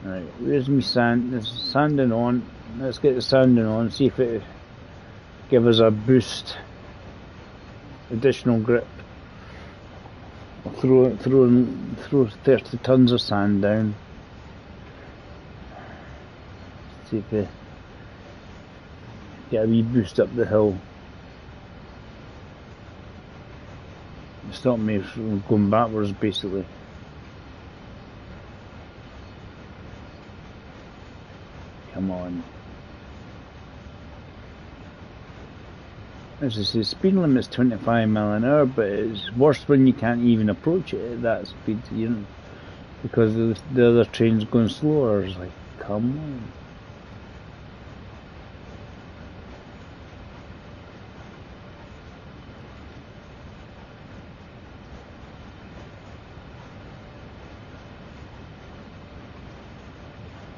Right, where's my sand? There's sanding on. Let's get the sanding on, see if it gives us a boost. Additional grip. I'll throw 30 tons of sand down. See if we get a wee boost up the hill. Stop me from going backwards, basically. Come on. As I say, speed limit's 25 mile an hour, but it's worse when you can't even approach it at that speed, you know, because the other train's going slower. It's like, come on.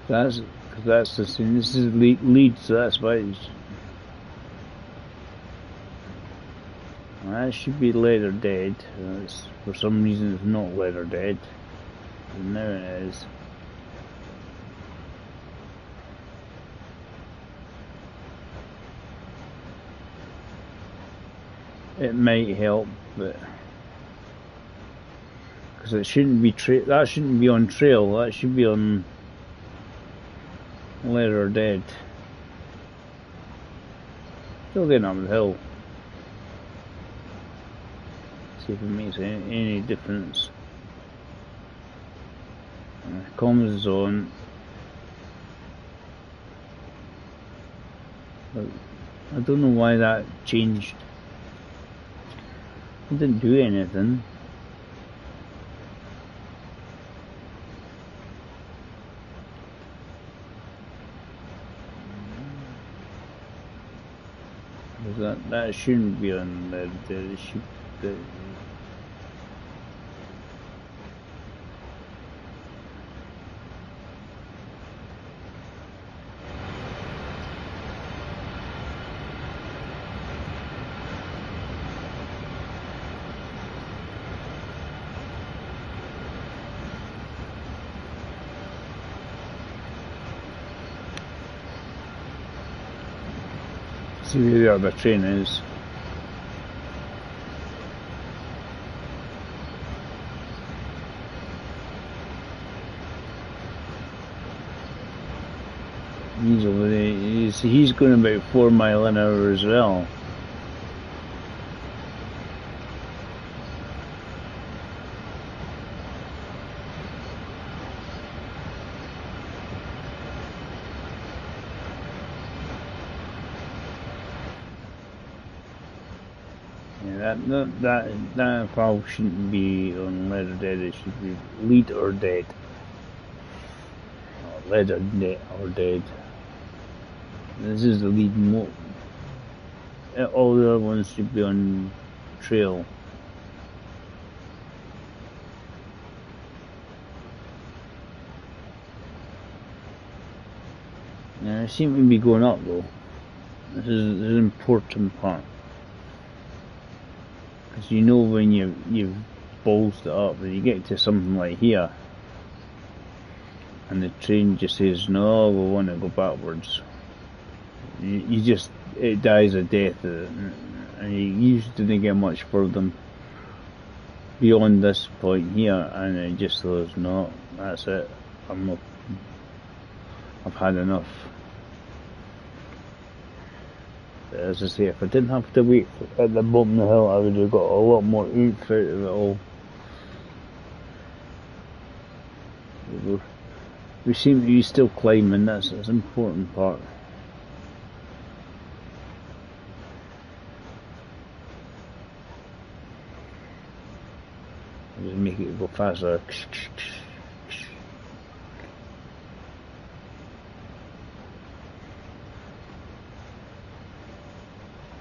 That's the thing. This is lead, so that's why it's. That should be later dead. For some reason, it's not later dead. And now it is. It might help, but because it shouldn't be that shouldn't be on trail. That should be on. Later dead. Still getting up the hill. See if it makes any difference. Comms is on. But I don't know why that changed. It didn't do anything. That shouldn't be on there. It should. See where the other train is. He's over there. He's going about 4 mile an hour as well. That valve shouldn't be on lead or dead. It should be lead or dead. Or lead or dead. This is the lead mode. All the other ones should be on trail. Yeah, I seem to be going up though. This is an important part. Because you know when you've bolted it up, when you get to something like here, and the train just says, no, we want to go backwards. You just, it dies a death, and you usually didn't get much further beyond this point here, and it just says, no, that's it, I've had enough. But as I say, if I didn't have to wait at the bottom of the hill, I would have got a lot more oomph out of it all. We seem to be still climbing, that's an important part. Just make it go faster.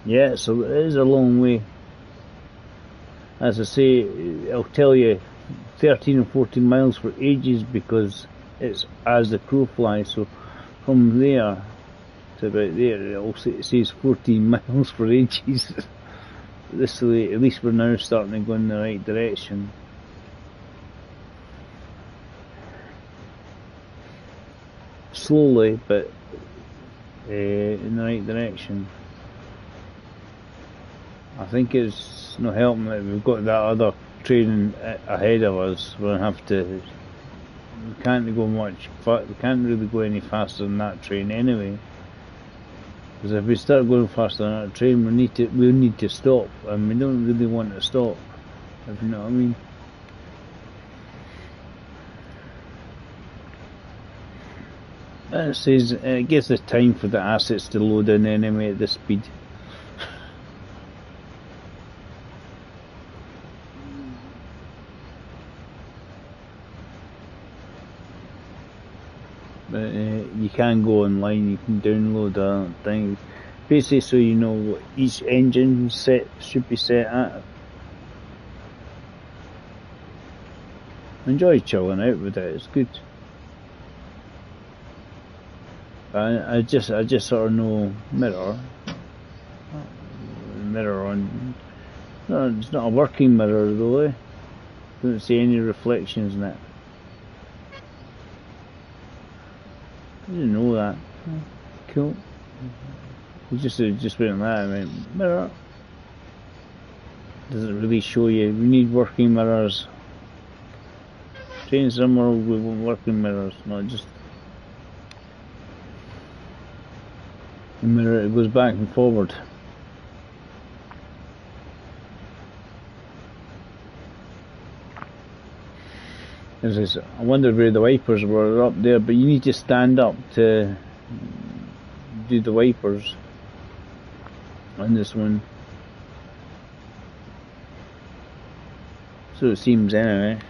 Yeah, so it is a long way. As I say, I'll tell you, 13 or 14 miles for ages because it's as the crow flies. So from there to about there, it says 14 miles for ages. This way, at least we're now starting to go in the right direction. Slowly, but in the right direction. I think it's no helping that we've got that other train ahead of us. We'll have to. We can't go much. We can't really go any faster than that train anyway. Because if we start going faster than that train, we'll need to stop, and we don't really want to stop. If you know what I mean. It says it gives us time for the assets to load in anyway at this speed. But you can go online, you can download a thing, basically so you know what each engine should be set at. Enjoy chilling out with it, it's good. I just sort of know mirror on. No, it's not a working mirror though. Don't see any reflections in it. I didn't know that. Cool. You just went on that and went, mirror. Doesn't really show you. We need working mirrors. Train somewhere with working mirrors, not just a mirror. It goes back and forward. I wonder where the wipers were up there, but you need to stand up to do the wipers on this one. So it seems anyway.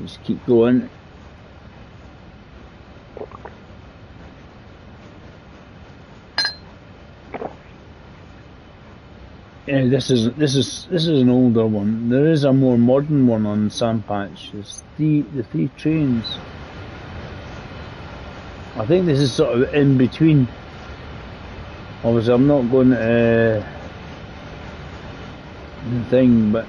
Just keep going. Yeah, this is an older one. There is a more modern one on Sandpatch. It's the three trains. I think this is sort of in between. Obviously, I'm not going to the thing, but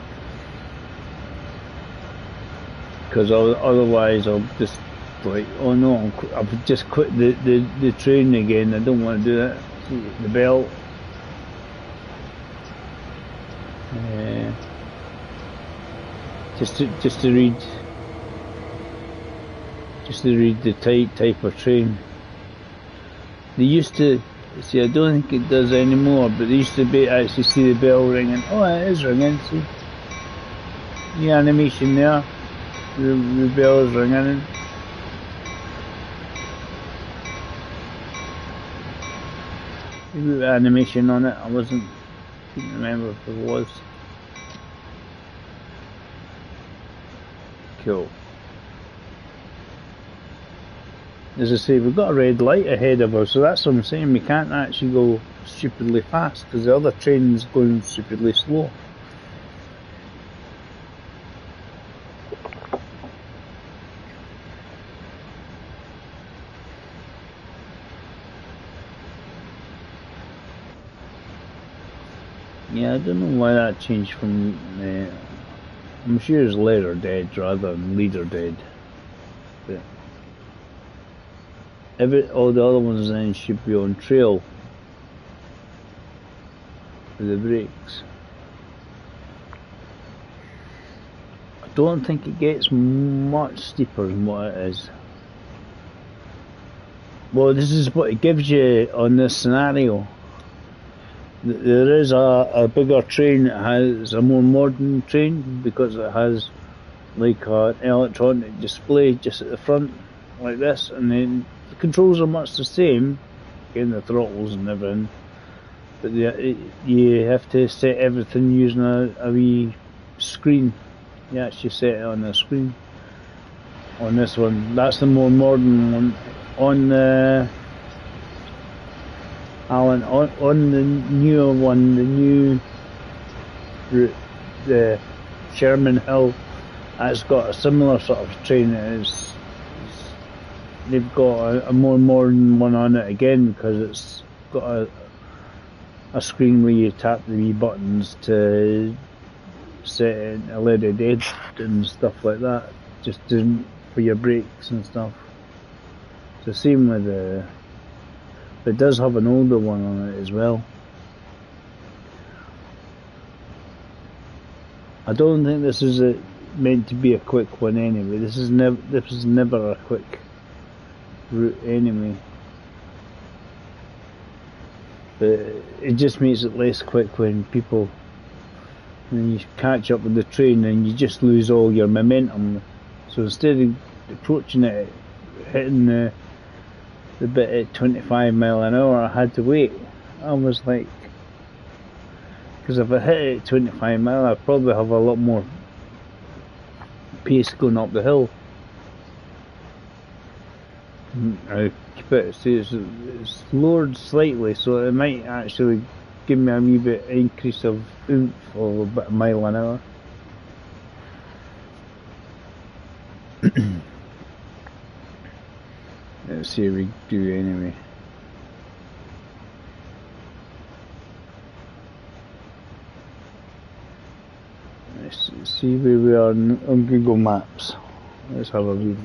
because otherwise I'll just like, oh no, I've just quit the train again. I don't want to do that. See the bell. Just to read the type of train. They used to see. I don't think it does anymore, but they used to actually see the bell ringing. Oh, it is ringing. See the animation there. The bell is ringing. The animation on it. I wasn't Couldn't remember if it was. Cool. As I say, we've got a red light ahead of us, so that's what I'm saying. We can't actually go stupidly fast because the other train's going stupidly slow. Yeah, I don't know why that changed from. I'm sure it's leader dead rather than leader dead. But all the other ones then should be on trail with the brakes. I don't think it gets much steeper than what it is. Well, this is what it gives you on this scenario. There is a bigger train that has a more modern train because it has like an electronic display just at the front like this, and then the controls are much the same, again the throttles and everything, but you have to set everything using a wee screen. You actually set it on the screen on this one. That's the more modern one. On the Alan, on the newer one, the new route, the Sherman Hill, that's got a similar sort of train. They've got a more modern one on it again because it's got a screen where you tap the wee buttons to set it a leaded edge and stuff like that, just for your brakes and stuff. It's the same with the. It does have an older one on it as well. I don't think this is meant to be a quick one anyway. This is never a quick route anyway. But it just makes it less quick when you catch up with the train and you just lose all your momentum. So instead of approaching it, hitting the bit at 25 mile an hour, I had to wait. I was like, because if I hit it at 25 mile, I'd probably have a lot more pace going up the hill. I keep it, see, it's lowered slightly, so it might actually give me a wee bit increase of oomph of about a mile an hour. Let's see how we do anyway. Let's see where we are on Google Maps. Let's have a read.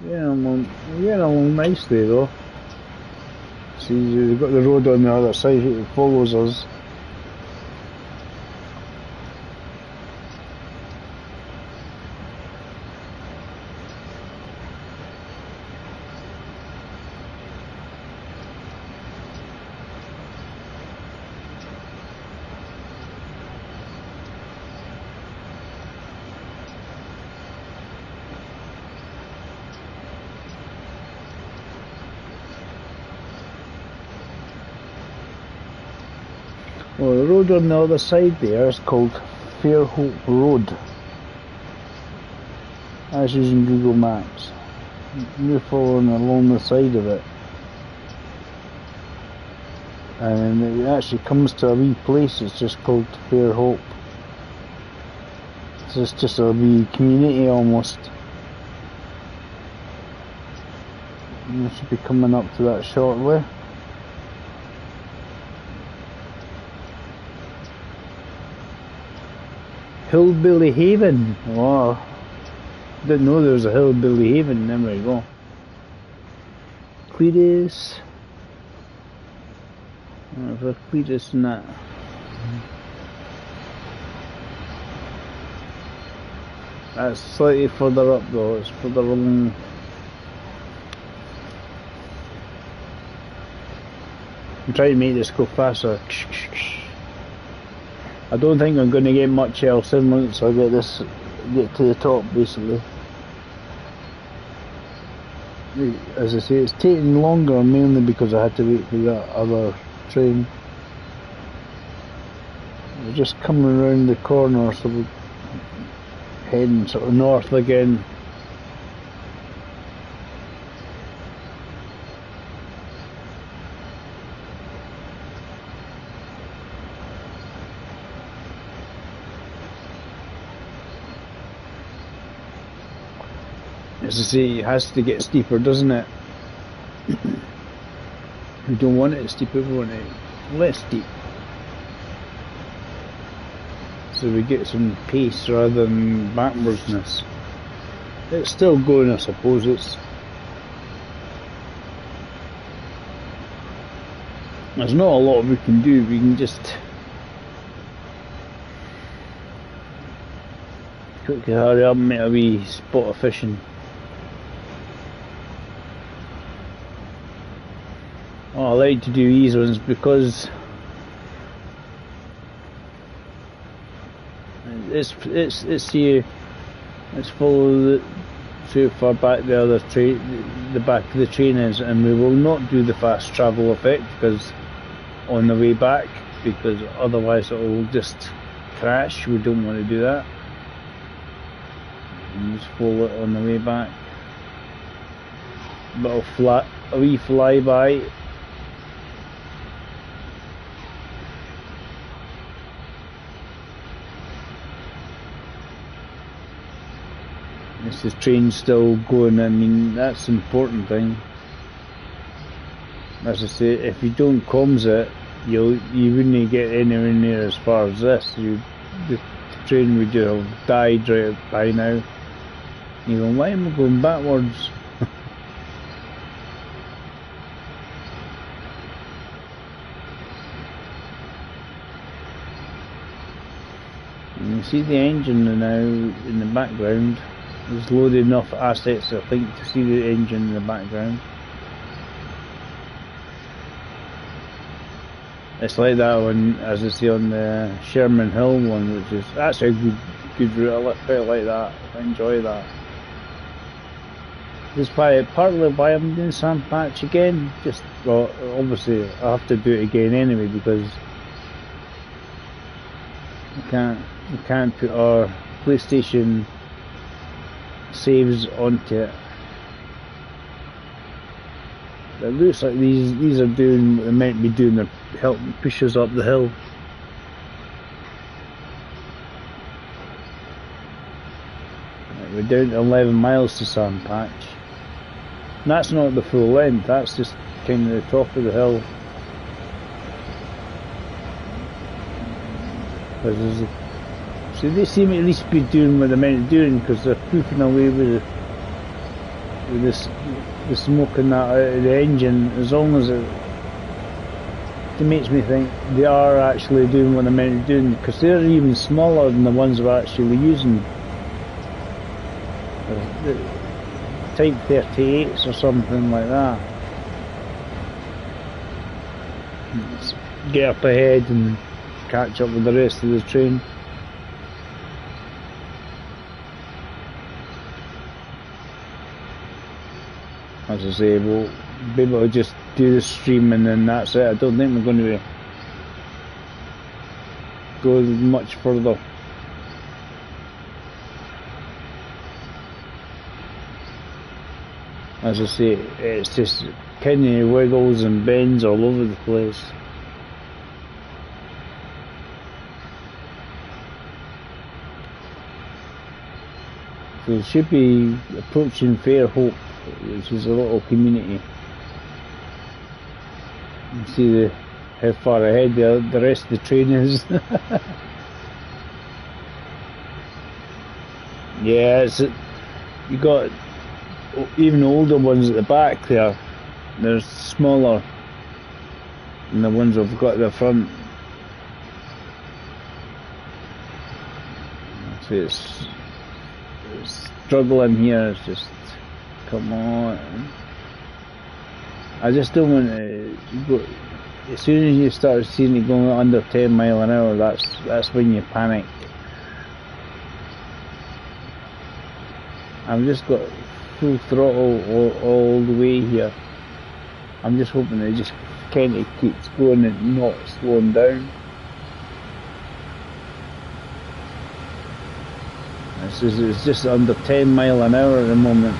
Yeah, we're getting along nicely though. See, we've got the road on the other side that follows us. Well, the road on the other side there is called Fairhope Road. That's using Google Maps. We're following along the side of it. And it actually comes to a wee place, it's just called Fairhope. So it's just a wee community almost. And we should be coming up to that shortly. Hillbilly Haven. Wow. Didn't know there was a Hillbilly Haven. There we go. Cletus. For Cletus and that. That's slightly further up though. It's further along. I'm trying to make this go faster. I don't think I'm going to get much else in once I get this get to the top basically. As I say, it's taking longer mainly because I had to wait for that other train. We're just coming around the corner, so we're heading sort of north again. As I say, it has to get steeper, doesn't it? We don't want it steeper, we want it less steep. So we get some pace rather than backwardsness. It's still going, I suppose. There's not a lot we can do. We can just quickly hurry up and make a wee spot of fishing. Oh, I like to do these ones because it's follow see how far back the other train, the back of the train is, and we will not do the fast travel effect because on the way back, because otherwise it will just crash. We don't want to do that. And just follow it on the way back. But a wee flyby. This is train still going. I mean, that's the important thing. As I say, if you don't comms it, you wouldn't get anywhere near as far as this. The train would have died right by now. You go, why am I going backwards? You can see the engine now in the background. There's loaded enough assets, I think, to see the engine in the background. It's like that one, as I say, on the Sherman Hill one, which is actually a good route. I quite like that. I enjoy that. This is partly why I'm doing Sandpatch again. Just, well, obviously I have to do it again anyway because we can't put our PlayStation saves onto it. It looks like these are doing what they meant to be doing. They're helping push us up the hill. Right, we're down to 11 miles to Sandpatch. And that's not the full length. That's just kind of the top of the hill. So they seem to at least be doing what they're meant to be doing because they're poofing away with the smoke and that out of the engine. As long as it makes me think they are actually doing what they're meant to be doing, because they're even smaller than the ones we're actually using. The Type 38s or something like that. Let's get up ahead and catch up with the rest of the train. As I say, we'll be able to just do the stream and then that's it. I don't think we're going to go much further. As I say, it's just kind of wiggles and bends all over the place. So it should be approaching Fairhope, which is a little community. You see how far ahead the rest of the train is. Yeah, you got even older ones at the back there. They're smaller than the ones we've got at the front. So it's struggling here. It's just, come on. I just don't want to go. As soon as you start seeing it going under 10 miles an hour, that's when you panic. I've just got full throttle all the way here. I'm just hoping it just kind of keeps going and not slowing down. It's just under 10 mile an hour at the moment.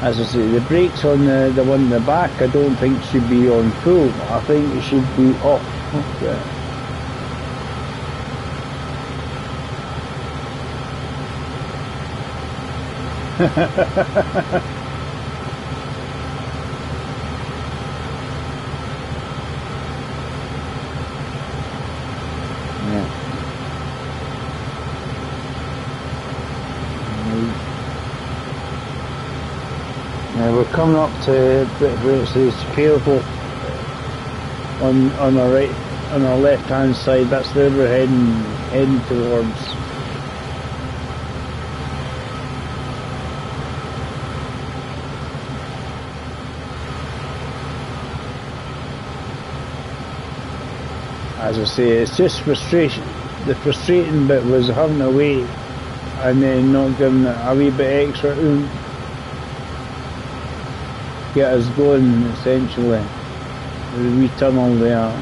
As I say, the brakes on the one in the back I don't think should be on full. I think it should be off. Okay. We're coming up to where it says careful on our right, on our left hand side. That's where we're heading towards. As I say, it's just frustration. The frustrating bit was having to wait and then not giving it a wee bit extra oomph. Get us going, essentially. The wee tunnel there.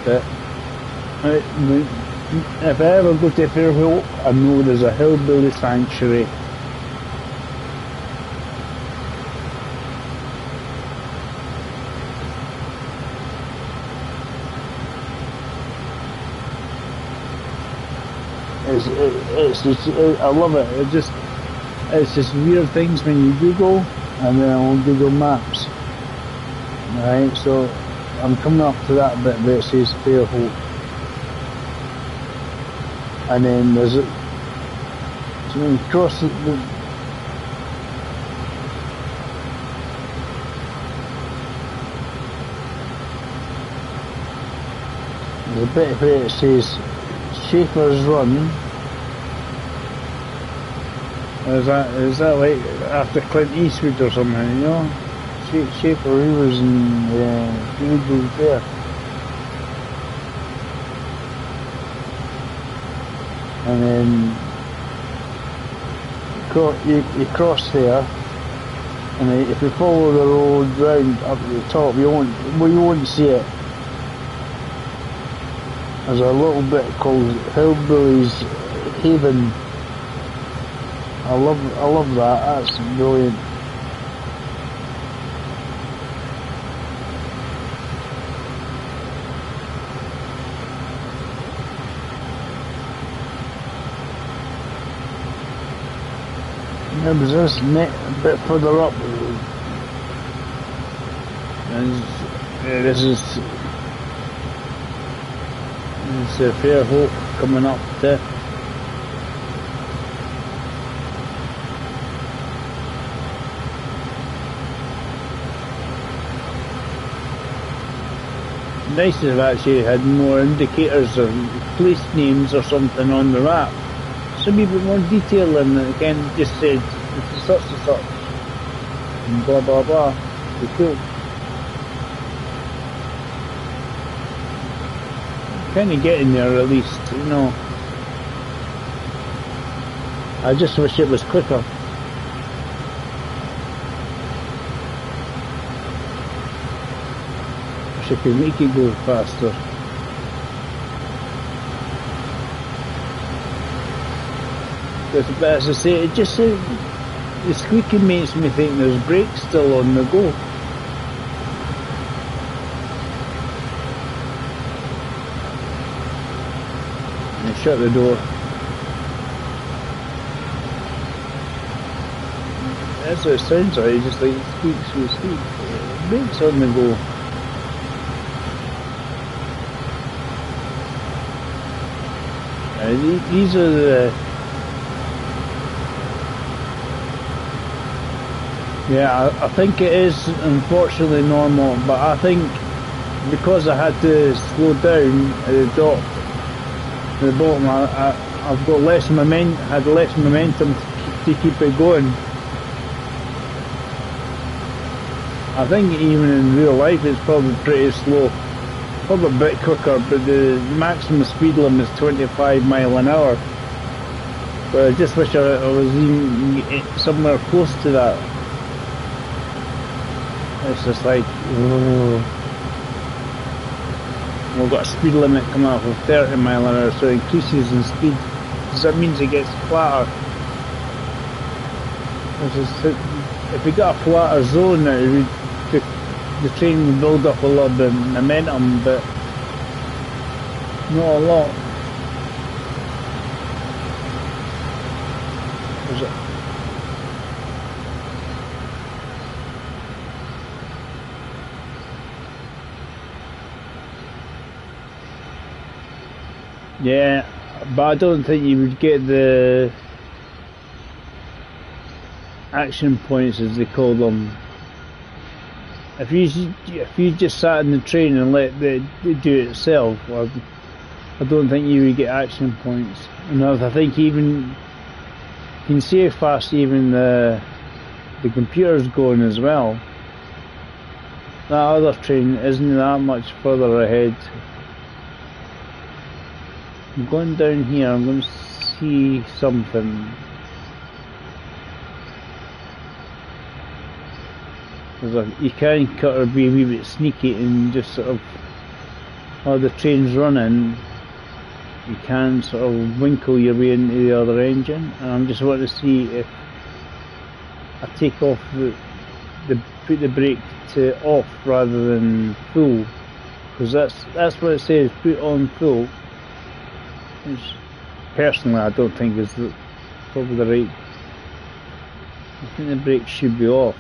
But if I ever go to Fairhope, I know there's a hillbilly sanctuary. I love it. It's just weird things when you Google, and then on Google Maps. Right, so I'm coming up to that bit where it says Fairhope, and then there's a so when you cross there's a bit where it says Shaper's Run. Is that like after Clint Eastwood or something, you know? Shaper, he was in Google there. And then you cross there, and if you follow the road round up to the top, you won't see it. There's a little bit called Hillbilly's Haven. I love that. That's brilliant. There was this net a bit further up. And this is Fairhope coming up there. Nice to have actually had more indicators or place names or something on the map. Some a bit more detail than it again just said it's such and such and blah blah blah. It's cool. Kind of getting there at least, you know. I just wish it was quicker. Wish I could make it go faster. But as I say, it just the squeaking makes me think there's brakes still on the go. And shut the door. That's what it sounds like, just like it squeaks with squeak. Brakes on the go. These are the... Yeah, I think it is unfortunately normal, but I think because I had to slow down at the dock, at the bottom, I've got less had less momentum to keep it going. I think even in real life it's probably pretty slow, probably a bit quicker, but the maximum speed limit is 25 miles an hour. But I just wish I was even somewhere close to that. It's just like, we've got a speed limit coming up of 30 miles an hour, so it increases in speed, because that means it gets flatter. If we got a flatter zone now, the train would build up a lot of momentum, but not a lot. Yeah, but I don't think you would get the action points, as they call them. If you just sat in the train and let it do it itself, I don't think you would get action points. And I think even you can see how fast even the computer's going as well. That other train isn't that much further ahead. I'm going down here, I'm going to see something. You can cut or be a wee bit sneaky and just sort of, while the train's running, you can sort of winkle your way into the other engine. And I'm just wanting to see if I take off put the brake to off rather than full, because that's what it says, put on full. Which personally I don't think is probably the right. I think the brake should be off.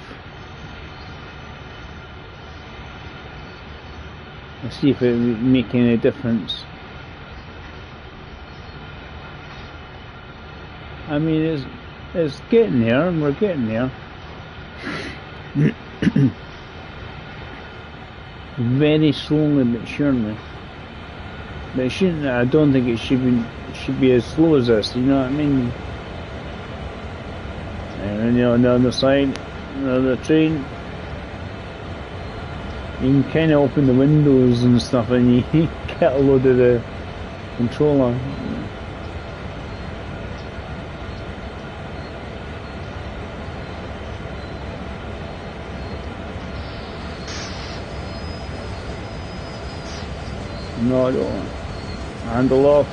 Let's see if it would make any difference. I mean, it's getting there, and we're getting there. Very slowly but surely. But it shouldn't. I don't think it should be as slow as this. You know what I mean? And then on the other side, another train. You can kind of open the windows and stuff, and you get a load of the controller. No, I don't. Handle off.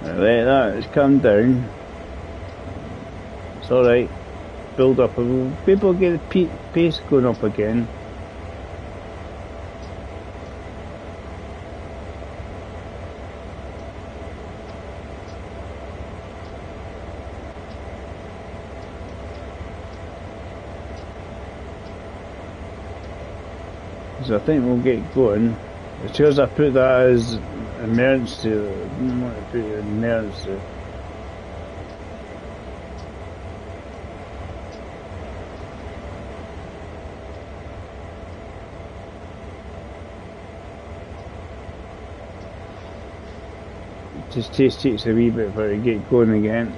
Like that, it's come down. It's alright. Build up, we'll be able to get the pace going up again. So I think we'll get going. As soon as I put that as emergency, I don't want to put it in emergency. It just takes a wee bit for it to get going again.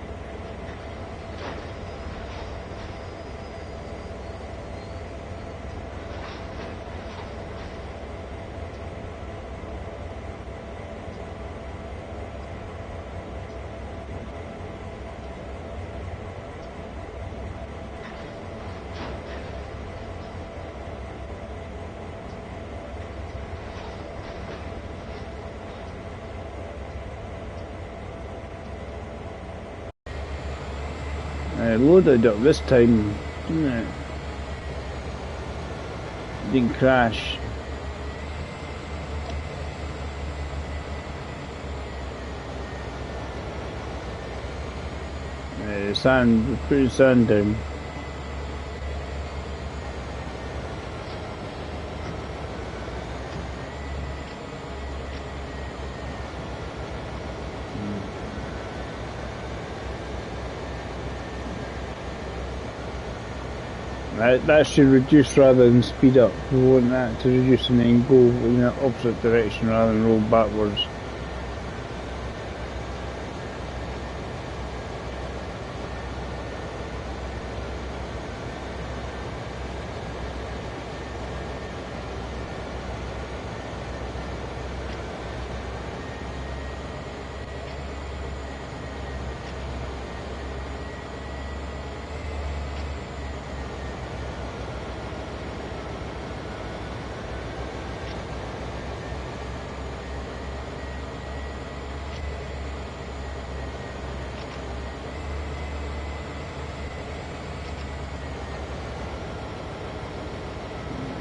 Loaded up this time, didn't it? Didn't crash. Sand, put sand down. That should reduce rather than speed up. We want that to reduce and then go in the opposite direction rather than roll backwards.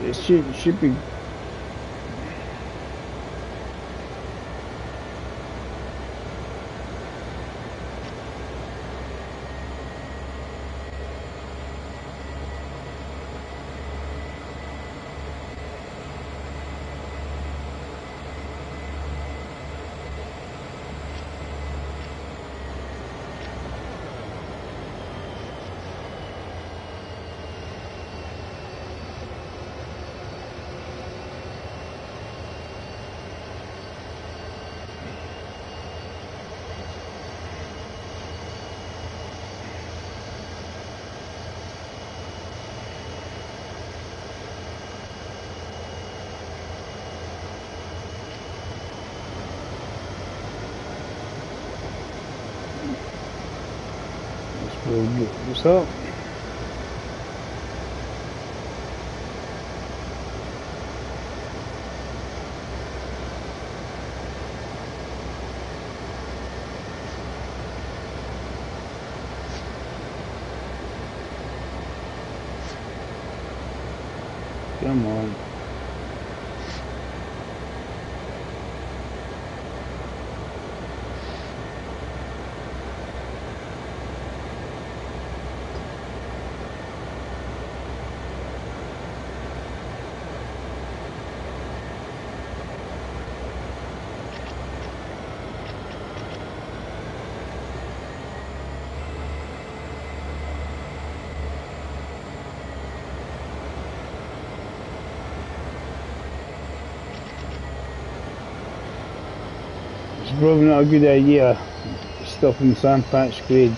It should be. We'll get this up. Come on. It's probably not a good idea stopping sand patch grade.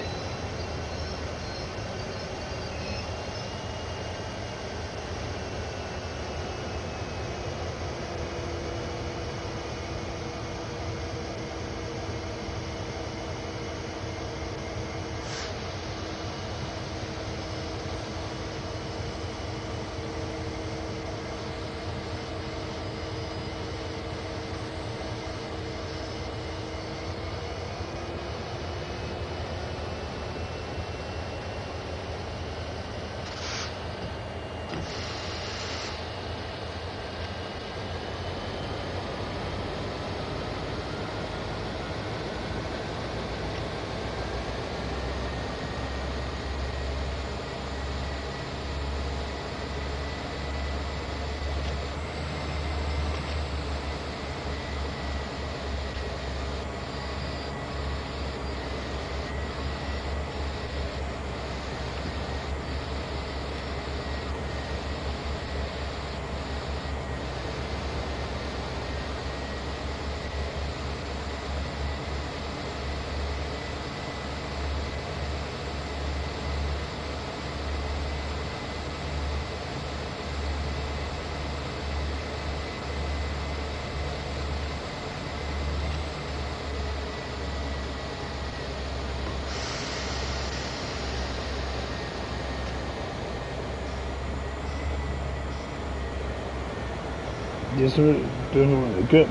Just don't want to get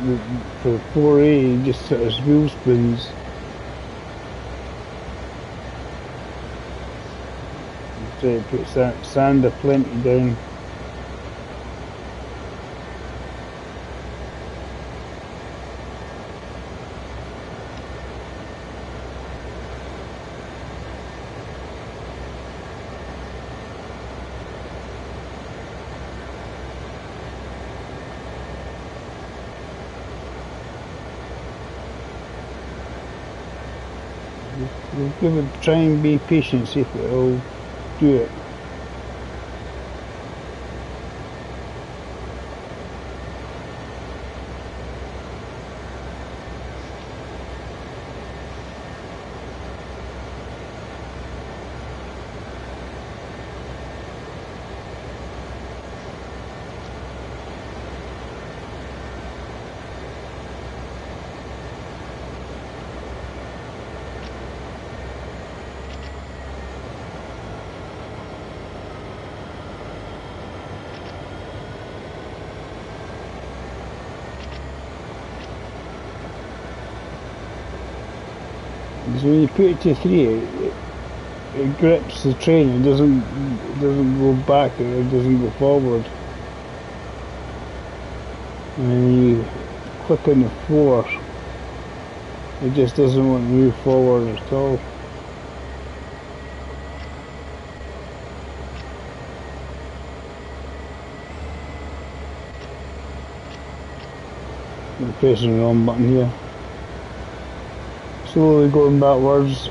for 4A, just sort of wheel spins. So it puts that sand a plenty down. We'll give it, try and be patient, see if it'll do it. So when you put it to 3, it grips the train. It doesn't go back. It doesn't go forward. And when you click on the 4, it just doesn't want to move forward at all. I'm pressing the wrong button here. Slowly going backwards.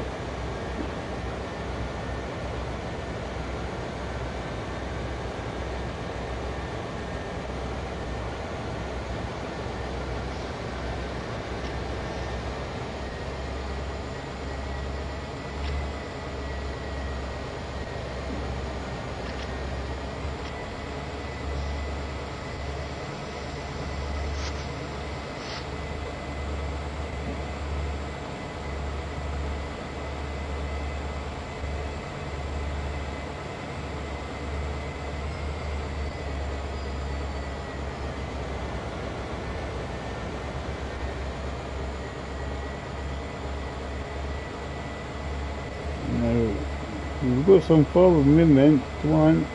We've got some forward movement. Come on.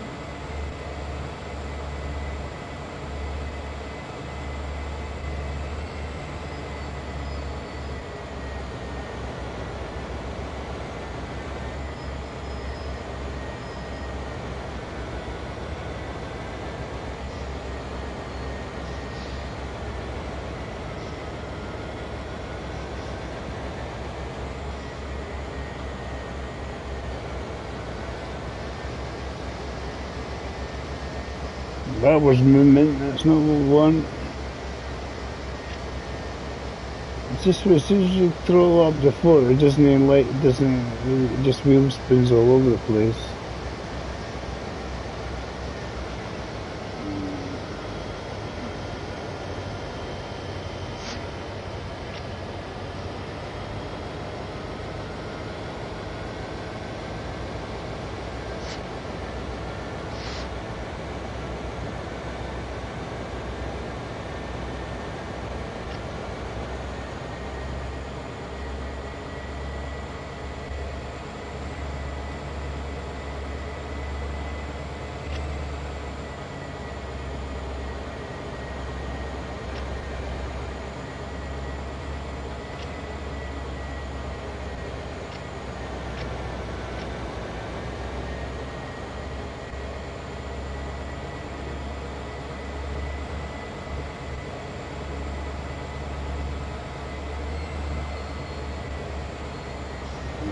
That was movement, that's not what we want. It's just as soon as you throw up the foot, it doesn't it just wheel spins all over the place.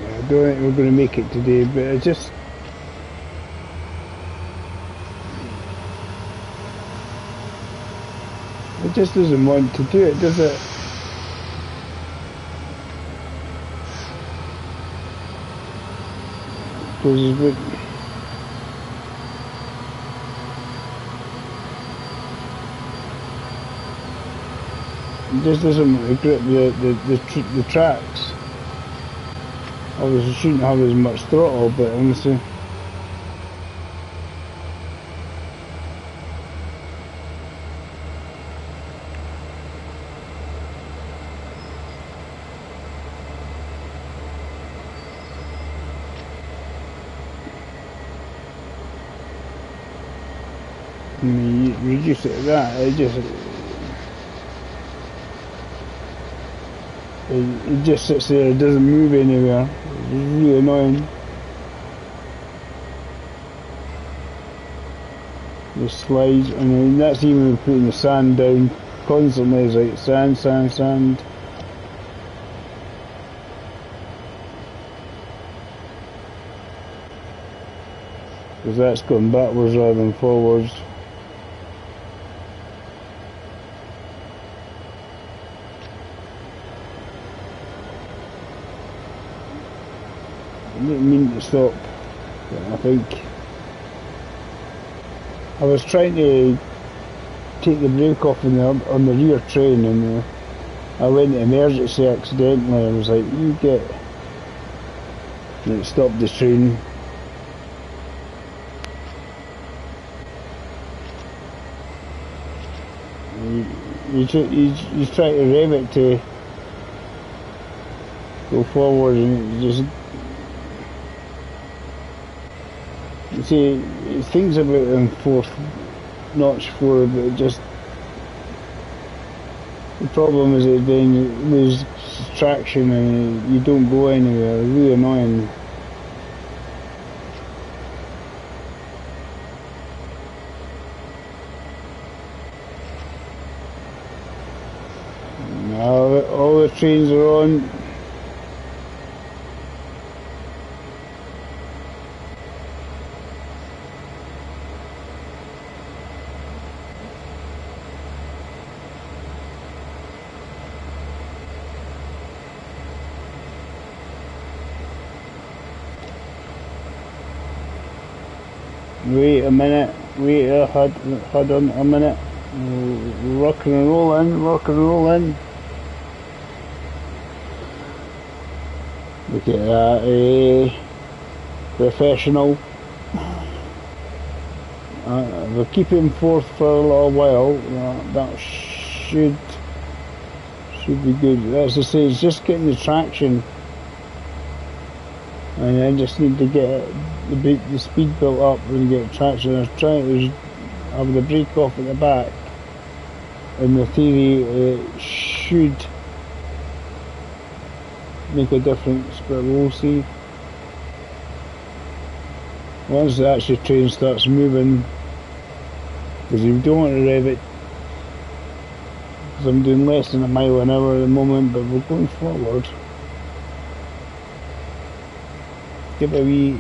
I don't think we're going to make it today, but it just doesn't want to do it, does it? Because it just doesn't want to grip the tracks. Obviously shouldn't have as much throttle, but honestly. I mean, you reduce it to that, it just sits there, it doesn't move anywhere. It's really annoying. The slides, I mean, that's even putting the sand down constantly. It's like sand. because that's going backwards rather than forwards. I didn't mean to stop, but I think I was trying to take the brake off on the rear train, and I went to emergency accidentally. I was like, you get, and it stopped the train. You try to rev it to go forward, and it just, you see, things about in fourth notch forward, but it just, the problem is that then you lose traction and you don't go anywhere. It's really annoying. Now all the trains are on. Wait a minute, hold on a minute. Rock and roll in, rock and roll in. Look at that, professional. We'll keep him fourth for a little while. That should be good. As I say, it's just getting the traction, and I just need to get the speed built up and get traction. I was trying to have the brake off at the back. In the theory, it should make a difference, but we'll see. Once the actual train starts moving, because you don't want to rev it, because I'm doing less than a mile an hour at the moment, but we're going forward. Give it a wee.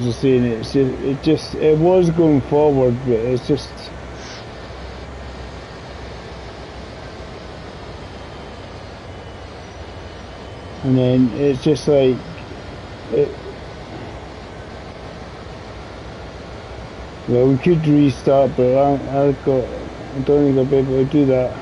Just saying, it was going forward, but it's just, and then it's just like well, we could restart, but I don't think I'll be able to do that.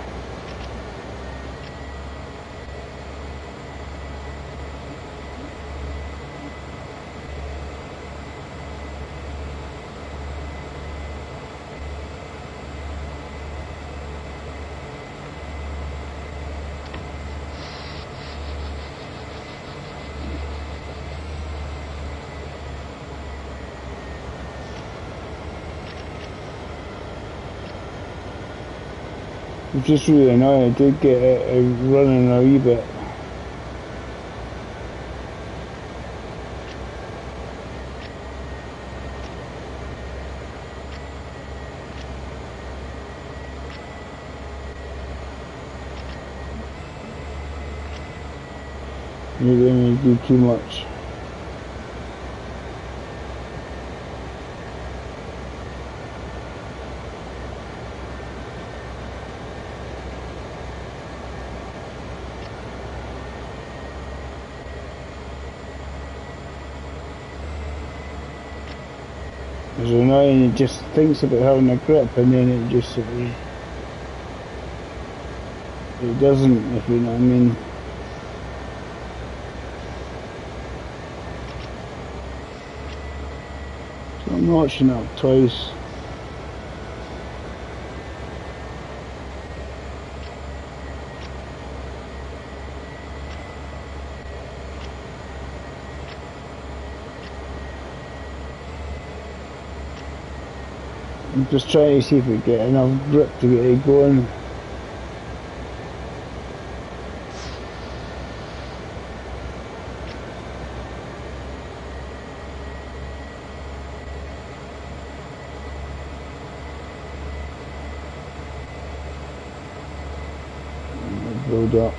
It's just really annoying. I did get it running a wee bit. You didn't do too much. It's annoying, it just thinks about having a grip and then it just sort of, it doesn't, if you know what I mean. So I'm notching up twice. I'm just trying to see if we get enough grip to get it going. Build up.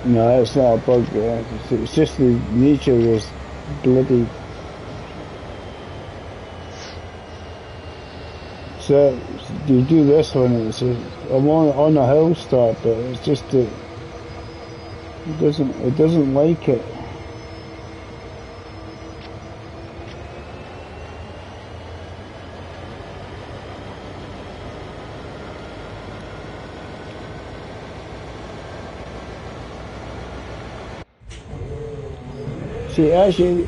No, it's not a bug. It's just the nature of this bloody. So you do this one. I'm on a hill start, but it's just that it doesn't like it. See, actually,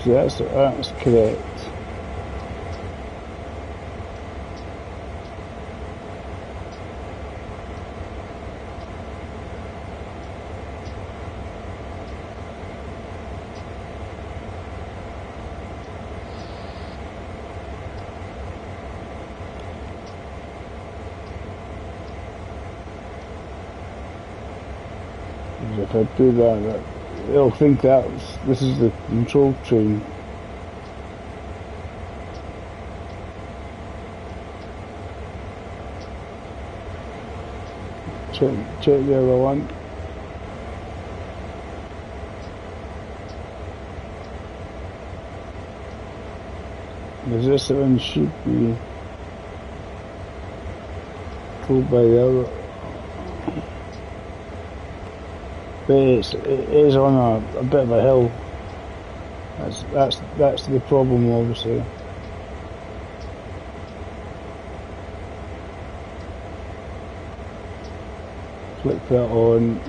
so that's correct. If I do that, they'll think this is the control train. Check the other one. Because this one should be pulled by the other. But it is on a bit of a hill. That's the problem, obviously. Flick that on.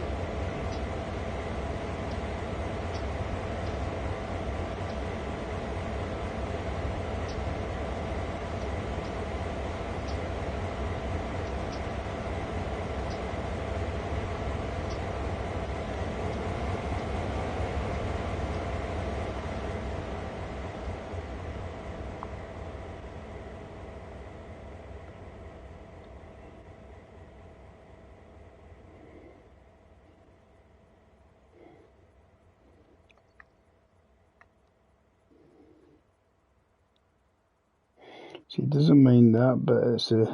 See, it doesn't mind that, but it's as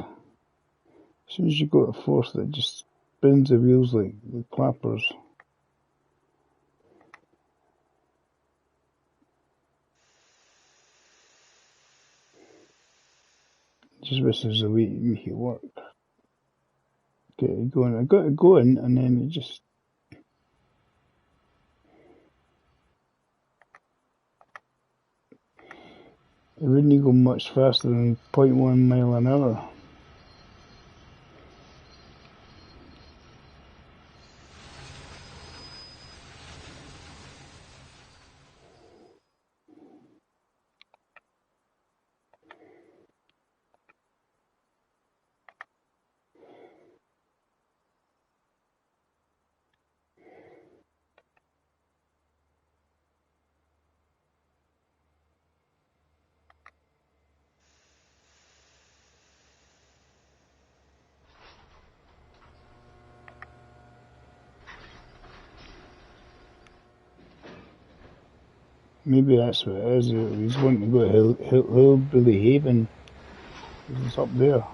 soon as you go to force, it just spins the wheels like the clappers. Just wishes a way to make it work. Get it going. I got it going, and then it just. It wouldn't go much faster than 0.1 mile an hour. Maybe that's what it is. He's wanting to go to Hillbilly Haven. It's up there.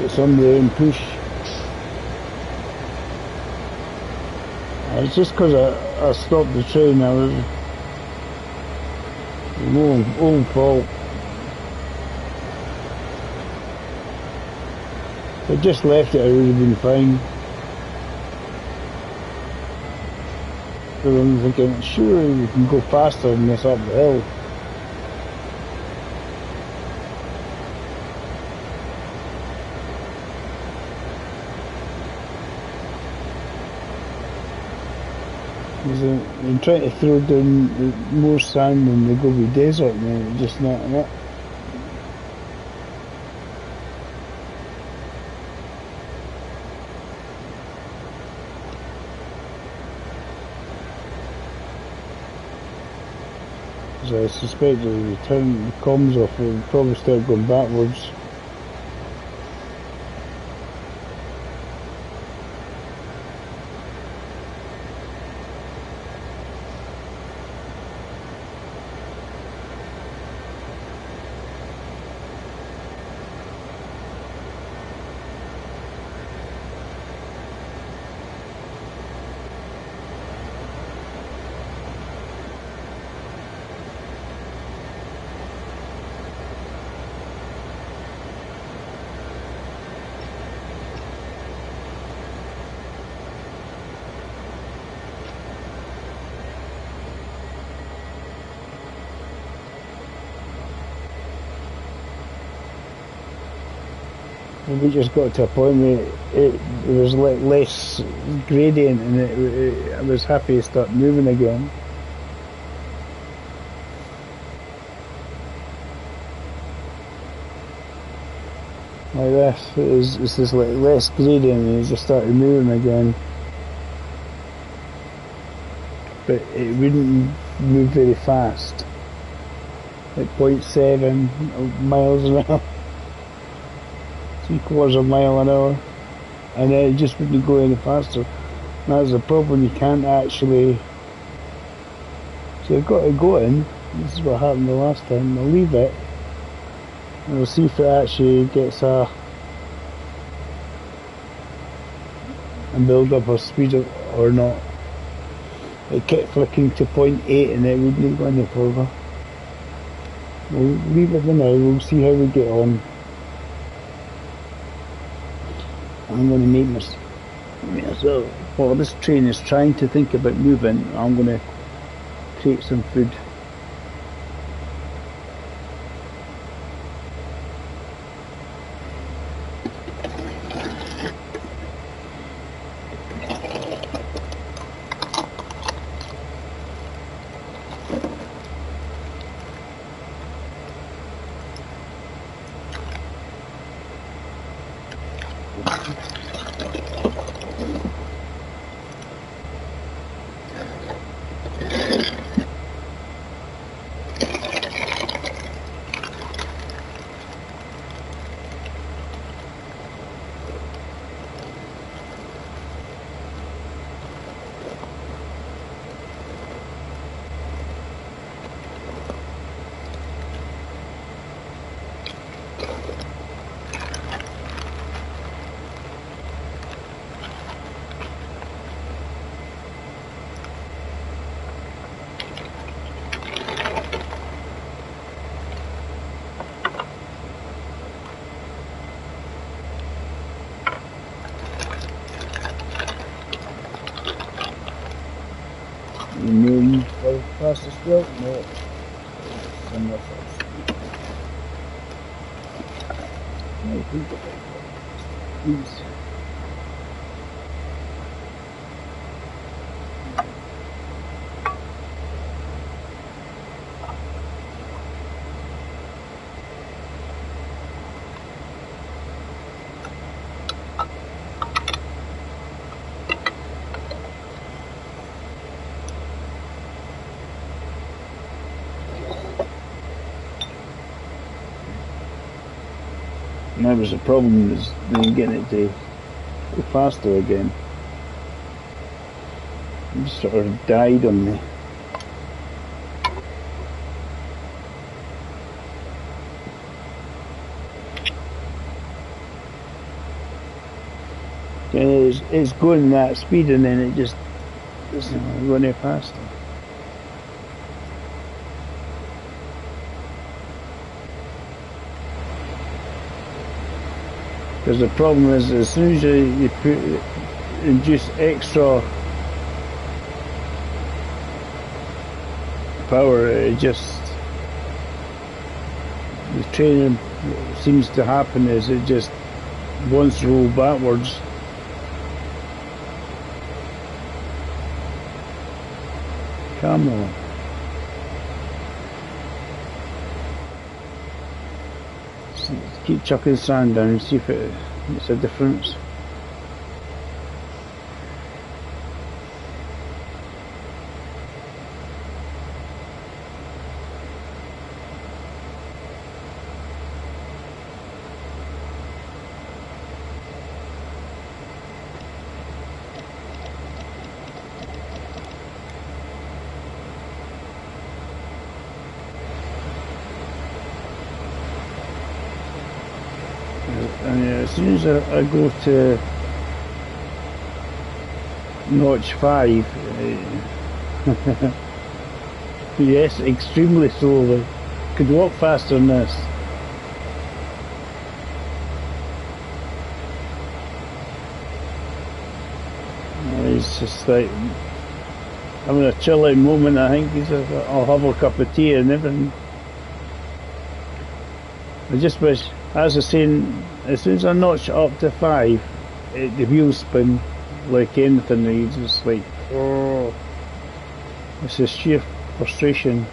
get some there and push. It's just because I stopped the train. I was own fault. If I just left it, I would have been fine. So I'm thinking, sure, we can go faster than this up the hill. I'm trying to throw down more sand than the Gobi Desert, and it's just not enough. So I suspect as we turn the comms off, it will probably start going backwards. We just got to a point where it was like less gradient, and I was happy to start moving again. Like this, it's just like less gradient, and it just started moving again. But it wouldn't move very fast, like 0.7 miles an hour. 3/4 of a mile an hour, and then it just wouldn't go any faster. That's the problem, you can't actually. So I've got to go in. This is what happened the last time. I'll leave it, and we'll see if it actually gets a build up of speed or not. It kept flicking to 0.8 and it wouldn't go any further. We'll leave it for now. We'll see how we get on. I'm going to make myself, while this train is trying to think about moving, I'm going to create some food. Moving very fast as well. No, somewhere else. No, please. And that was the problem, is then getting it to go faster again. It just sort of died on me. it's going that speed and then it just doesn't go any faster. Because the problem is, as soon as you induce extra power, it just, the training seems to happen is it just wants to roll backwards. Come on. Keep chucking sand down and see if it makes a difference. And as soon as I go to notch 5, yes, extremely slowly. Could walk faster than this. It's just like having a chill out moment. I think I'll have a cup of tea and everything. I just wish, as I was saying, as soon as I notch up to 5, the wheels spin like anything. You just like, oh, it's a sheer frustration.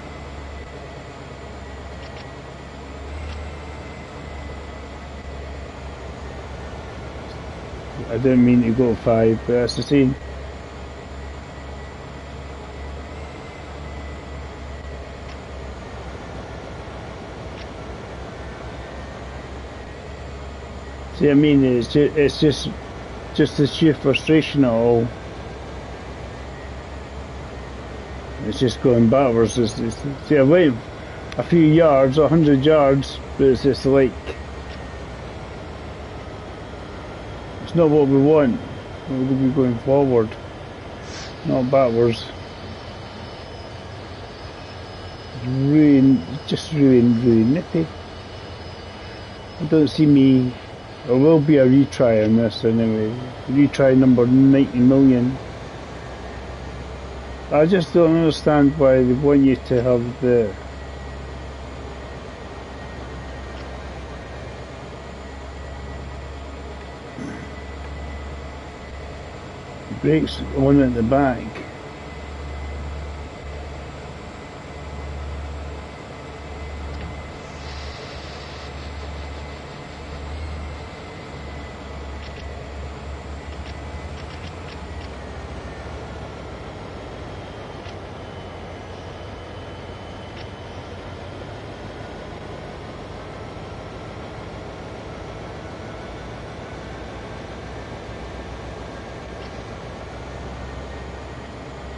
I didn't mean to go 5, but as I was saying, see, I mean, it's just the sheer frustration of it all. It's just going backwards. See, I went a few yards, 100 yards, but it's just like, it's not what we want. We'll be going forward, not backwards. Really, just really nippy. I don't see me. There will be a retry on this anyway. Retry number 90 million. I just don't understand why they want you to have the brakes on at the back.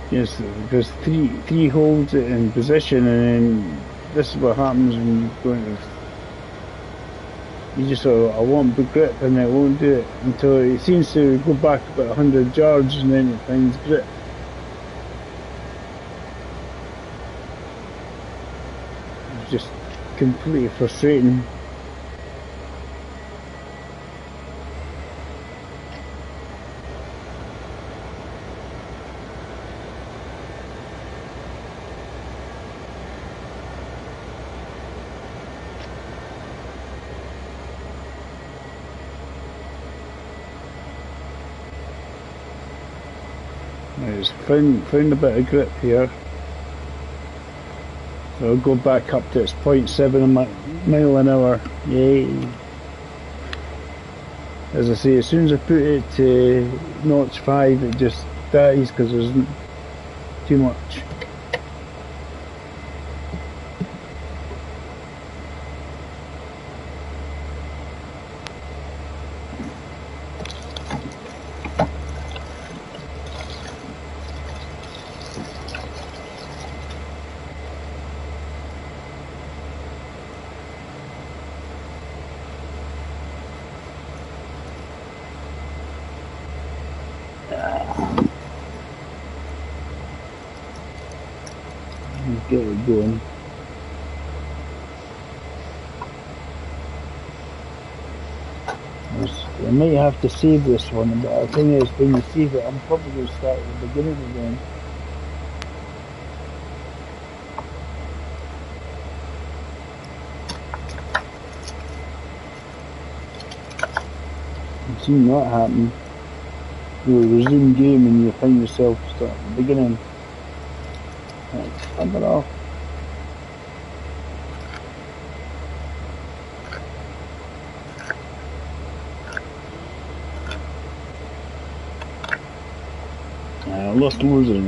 Yes, because three holds it in position, and then this is what happens when you go into. You just sort of, I want big grip, and it won't do it until it seems to go back about 100 yards, and then it finds grip. It's just completely frustrating. It's found a bit of grip here. So I'll go back up to its 0.7 mile an hour. Yay! As I say, as soon as I put it to notch 5, it just dies because there's too much. Let's get it going. I might have to save this one, but the thing is, when you save it, I'm probably going to start at the beginning again. I've seen that happen. You resume game and you find yourself start at the beginning. Right, bugger off. I lost loads of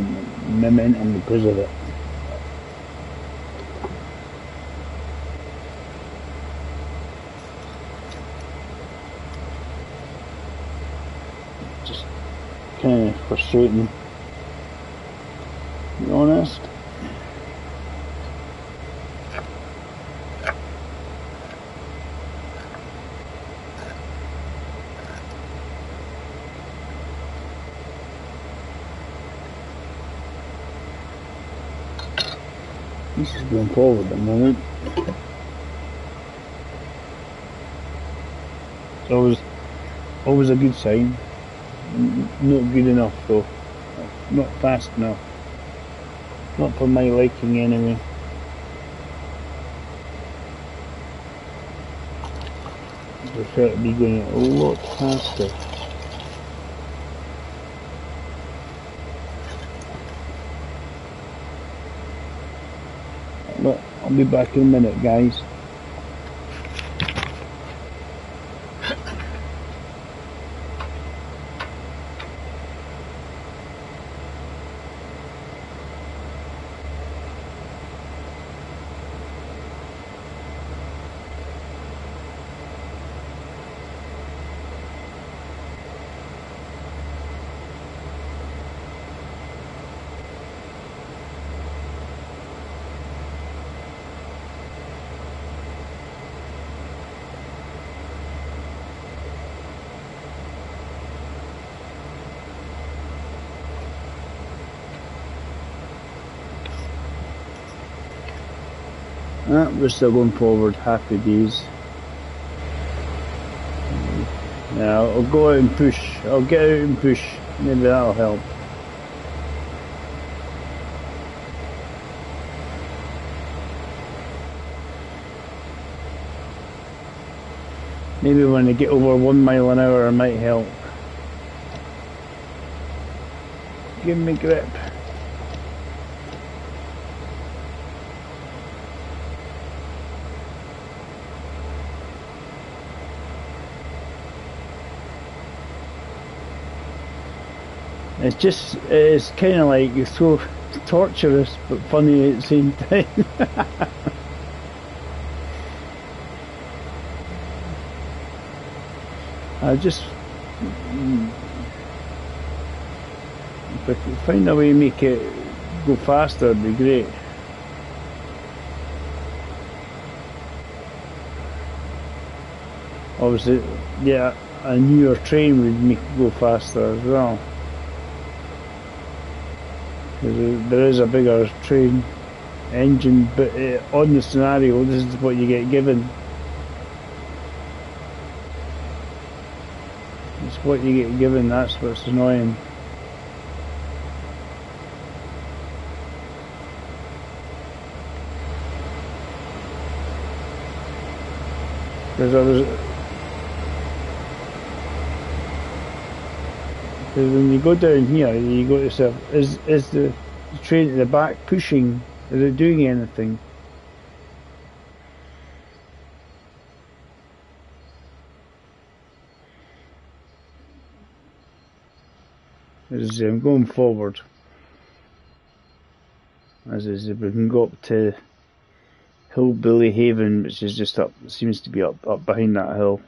momentum because of it. Just kind of frustrating, to be honest. This is going forward at the moment. It's always a good sign. Not good enough though. Not fast enough. Not for my liking anyway. I prefer to be going a lot faster. But I'll be back in a minute, guys. We're still going forward, happy days. Yeah, I'll go out and push. I'll get out and push. Maybe that'll help. Maybe when I get over 1 mile an hour, it might help. Give me grip. It's kind of like it's so torturous but funny at the same time. If I could find a way to make it go faster, it'd be great. Obviously, yeah, a newer train would make it go faster as well. Because there is a bigger train engine, but on the scenario, this is what you get given. It's what you get given, that's what's annoying. Because when you go down here, you go to yourself, is the train at the back pushing? Is it doing anything? As I'm going forward. As I say, we can go up to Hillbilly Haven, which is just up, seems to be up behind that hill.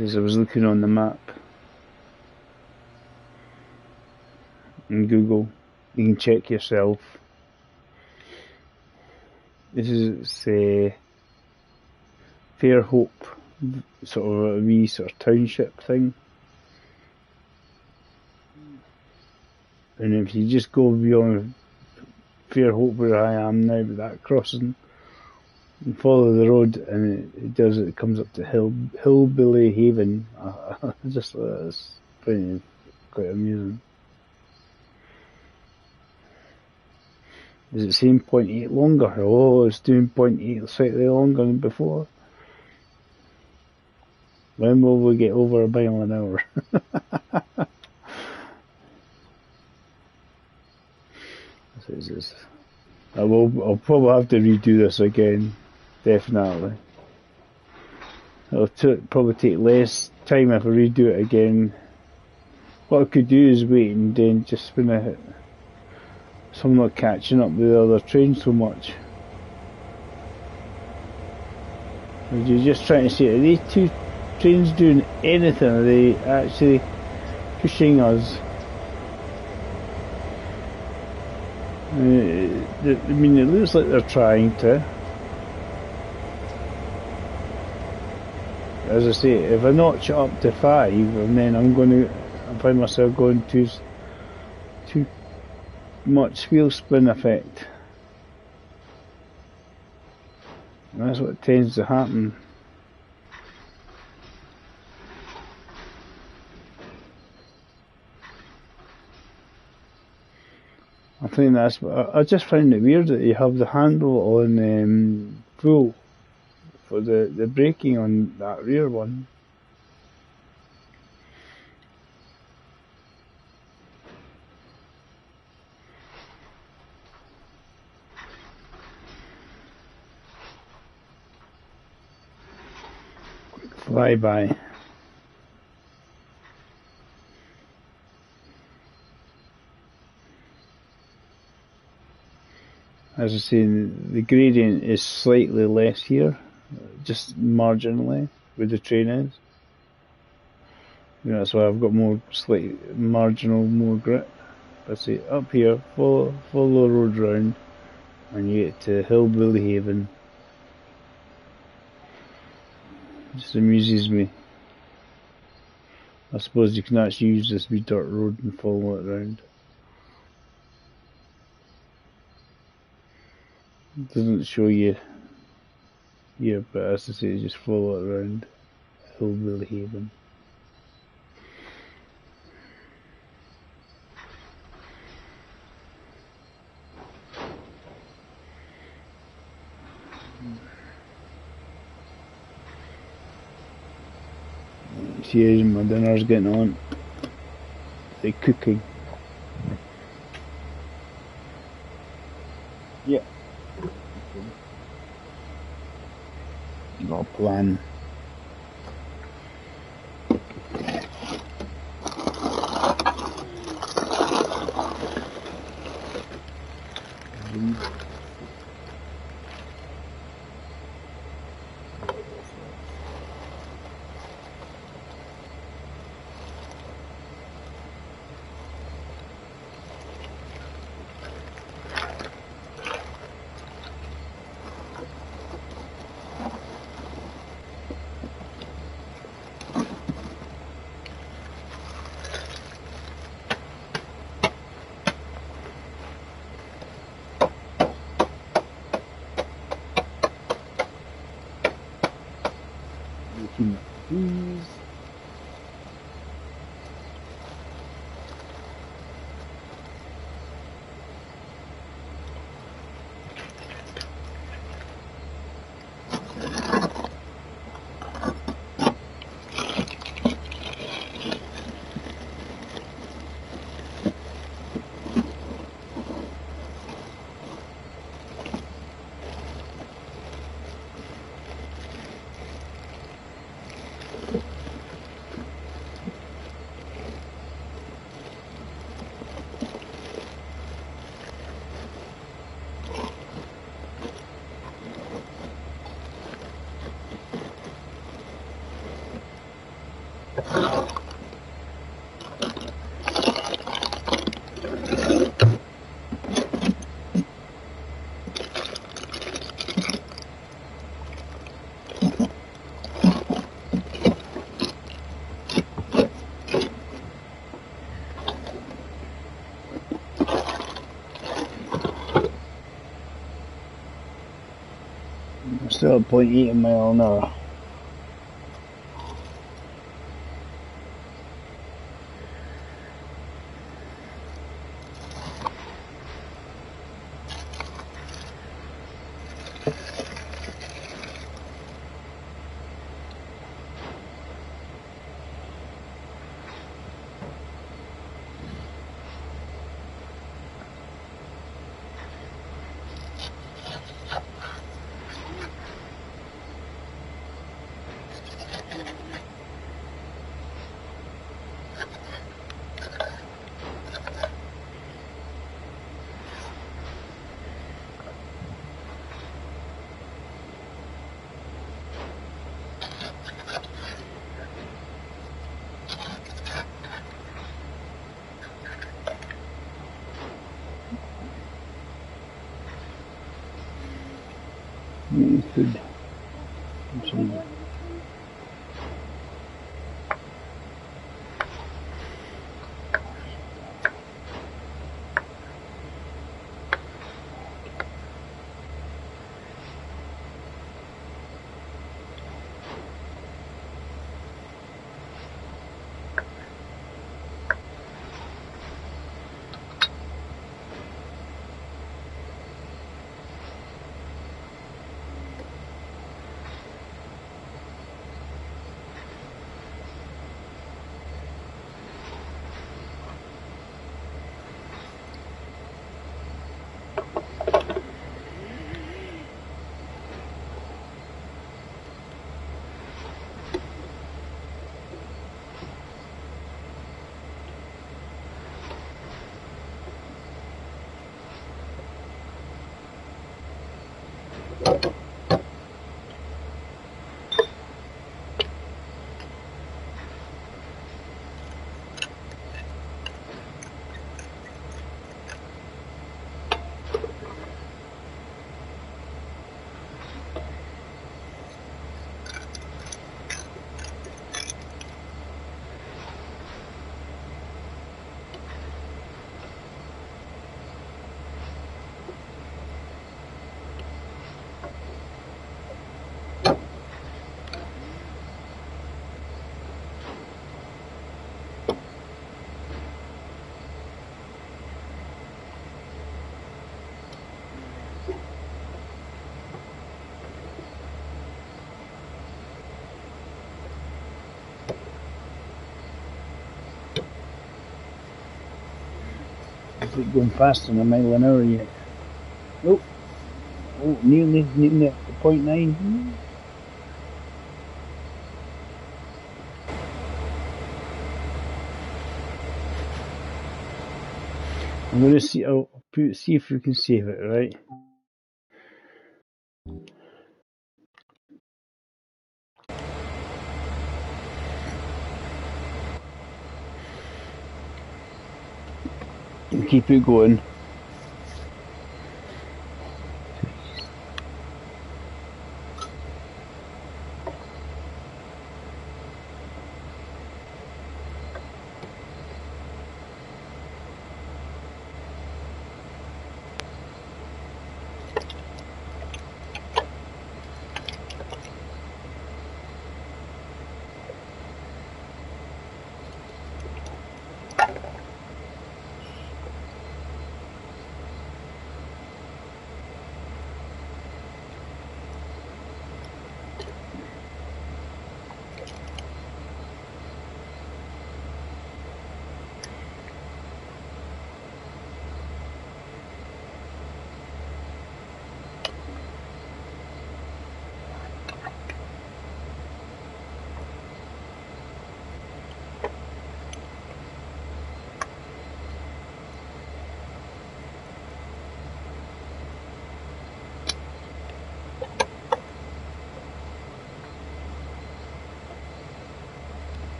As I was looking on the map in Google, you can check yourself. This is Fairhope, sort of a wee sort of township thing. And if you just go beyond Fairhope where I am now, with that crossing, and follow the road, and it comes up to Hillbilly Haven. Just it's pretty quite amusing. Is it saying 0.8 longer? Oh, it's doing 0.8 slightly longer than before. When will we get over a mile an hour? I'll probably have to redo this again, definitely. It'll probably take less time if I redo it again. What I could do is wait and then just when I hit, so I'm not catching up with the other trains so much. You're just trying to see, are these two trains doing anything? Are they actually pushing us? I mean, it looks like they're trying to. As I say, if I notch it up to 5, and then I'm going to find myself going too much wheel spin effect. And that's what tends to happen. I think that's. I just find it weird that you have the handle on full for the braking on that rear one. Quick flyby. As I say, the gradient is slightly less here, just marginally, where the train is. You know, that's why I've got more slight marginal, more grip. I say up here, follow the road round, and you get to Hillbilly Haven. It just amuses me. I suppose you can actually use this wee dirt road and follow it round. It doesn't show you here, but as I say, just follow it around Hillbilly Haven. See, my dinner's getting on. They're cooking. Yeah. Got a plan. Please. still at 0.8 mile an hour. Food. Is it going faster than a mile an hour yet? Nope. Oh, nearly at 0.9. I'm going to see. See if we can save it. Right. And keep it going.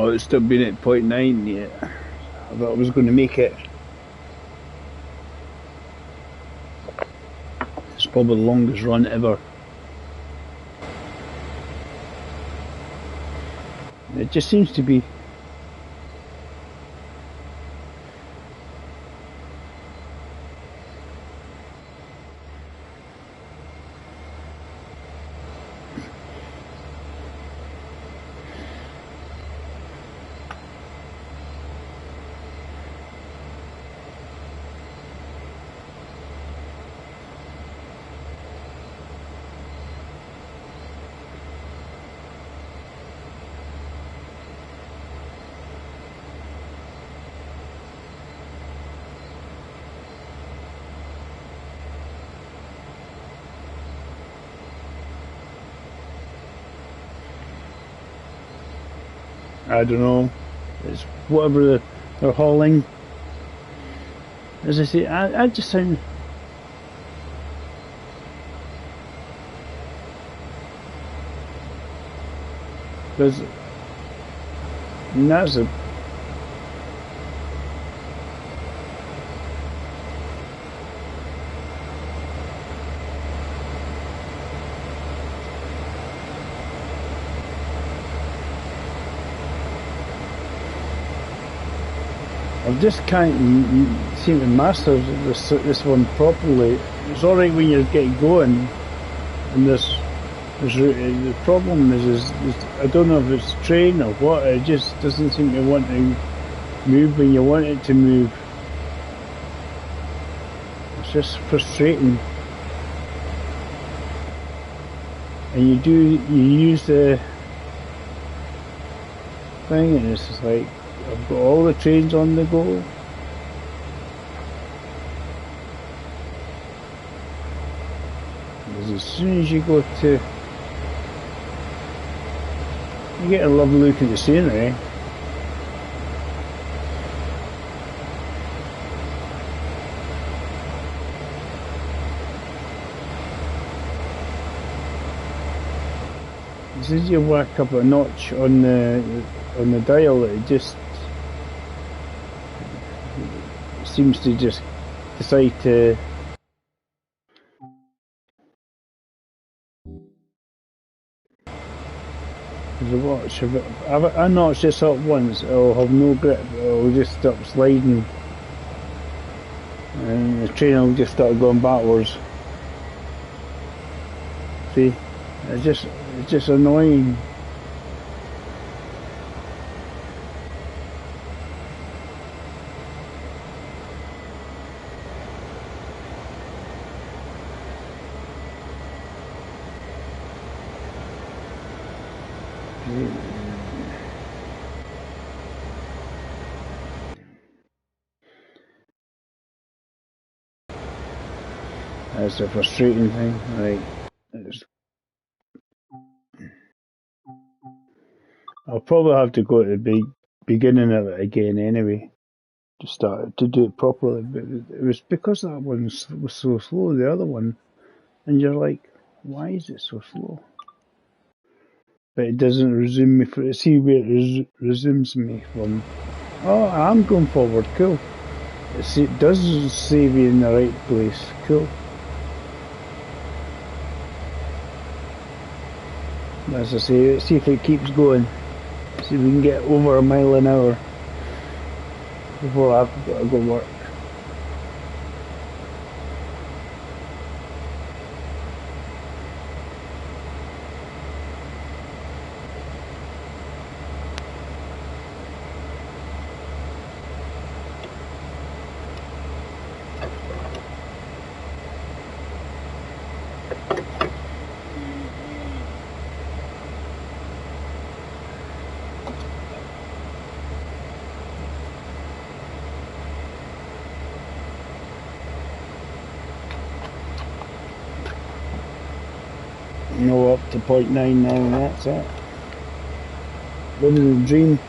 Oh, it's still been at 0.9 yet. I thought I was going to make it. It's probably the longest run ever. It just seems to be. I don't know. It's whatever they're hauling. As I say, I just sound. Because that's a. I just can't seem to master this one properly. It's alright when you're getting going, and the problem is I don't know if it's train or what. It just doesn't seem to want to move when you want it to move. It's just frustrating. And you use the thing, and it's just like, I've got all the trains on the go. Because as soon as you go to, you get a lovely look at the scenery. As soon as you work up a notch on the dial, it just seems to just decide to watch. I notched this up once, it'll have no grip, it'll just stop sliding and the train will just start going backwards. See, it's just annoying. That's a frustrating thing. I'll probably have to go to the beginning of it again anyway to start to do it properly. But it was because that one was so slow, the other one, and you're like, why is it so slow? But it doesn't resume me. See where it resumes me from. Oh, I'm going forward. Cool. It does save you in the right place. Cool. As I say, see if it keeps going. See if we can get over a mile an hour before I've got to go work. No, up to 0.9 now, and that's it. Living the dream.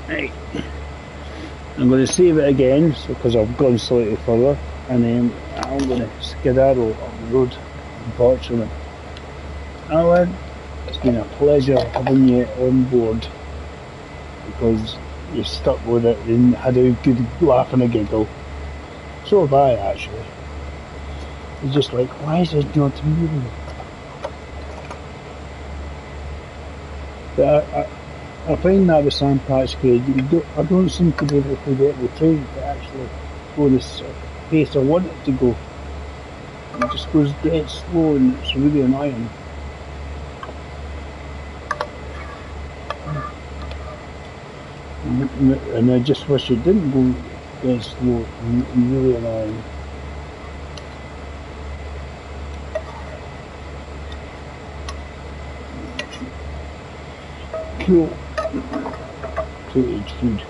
Right. I'm going to save it again because I've gone slightly further, and then I'm going to skedaddle up the road, unfortunately. Alan, it's been a pleasure having you on board because you stuck with it and had a good laugh and a giggle. So have I, actually. It's just like, why is it not moving? But I find that with Sandpatch Grade, I don't seem to be able to get the train to actually go the pace I want it to go. It just goes dead slow and it's really annoying. And I just wish it didn't go dead slow and really annoying. Cool. Footage food.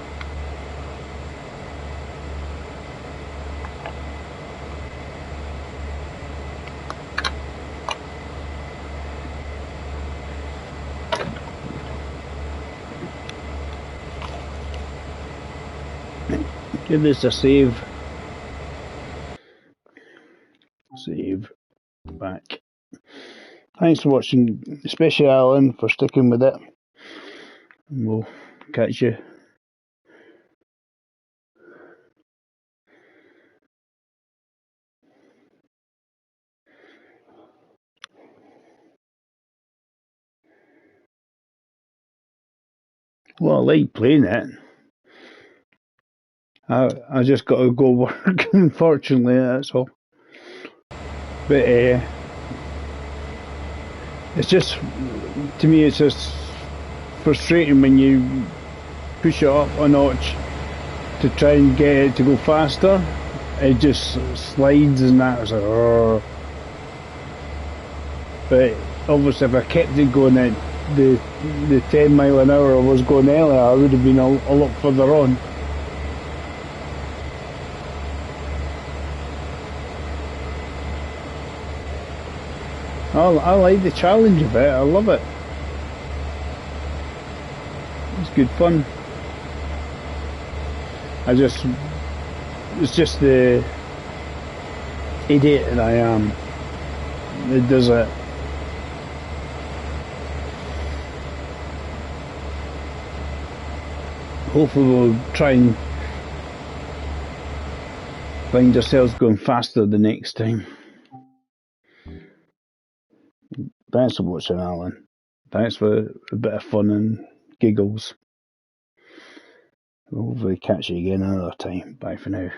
Give this a save. Save. Back. Thanks for watching, especially Alan for sticking with it. And we'll catch you. Well, I like playing it. I just got to go work, unfortunately, that's all. But it's just, to me, it's just frustrating when you push it up a notch to try and get it to go faster. It just slides and that. It's like, oh. But obviously, if I kept it going at the 10 mile an hour I was going earlier, I would have been a lot further on. I like the challenge of it. I love it. It's good fun. It's just the idiot that I am that does it. Hopefully we'll try and find ourselves going faster the next time. Thanks for watching, Alan. Thanks for a bit of fun and giggles. We'll hopefully catch you again another time. Bye for now.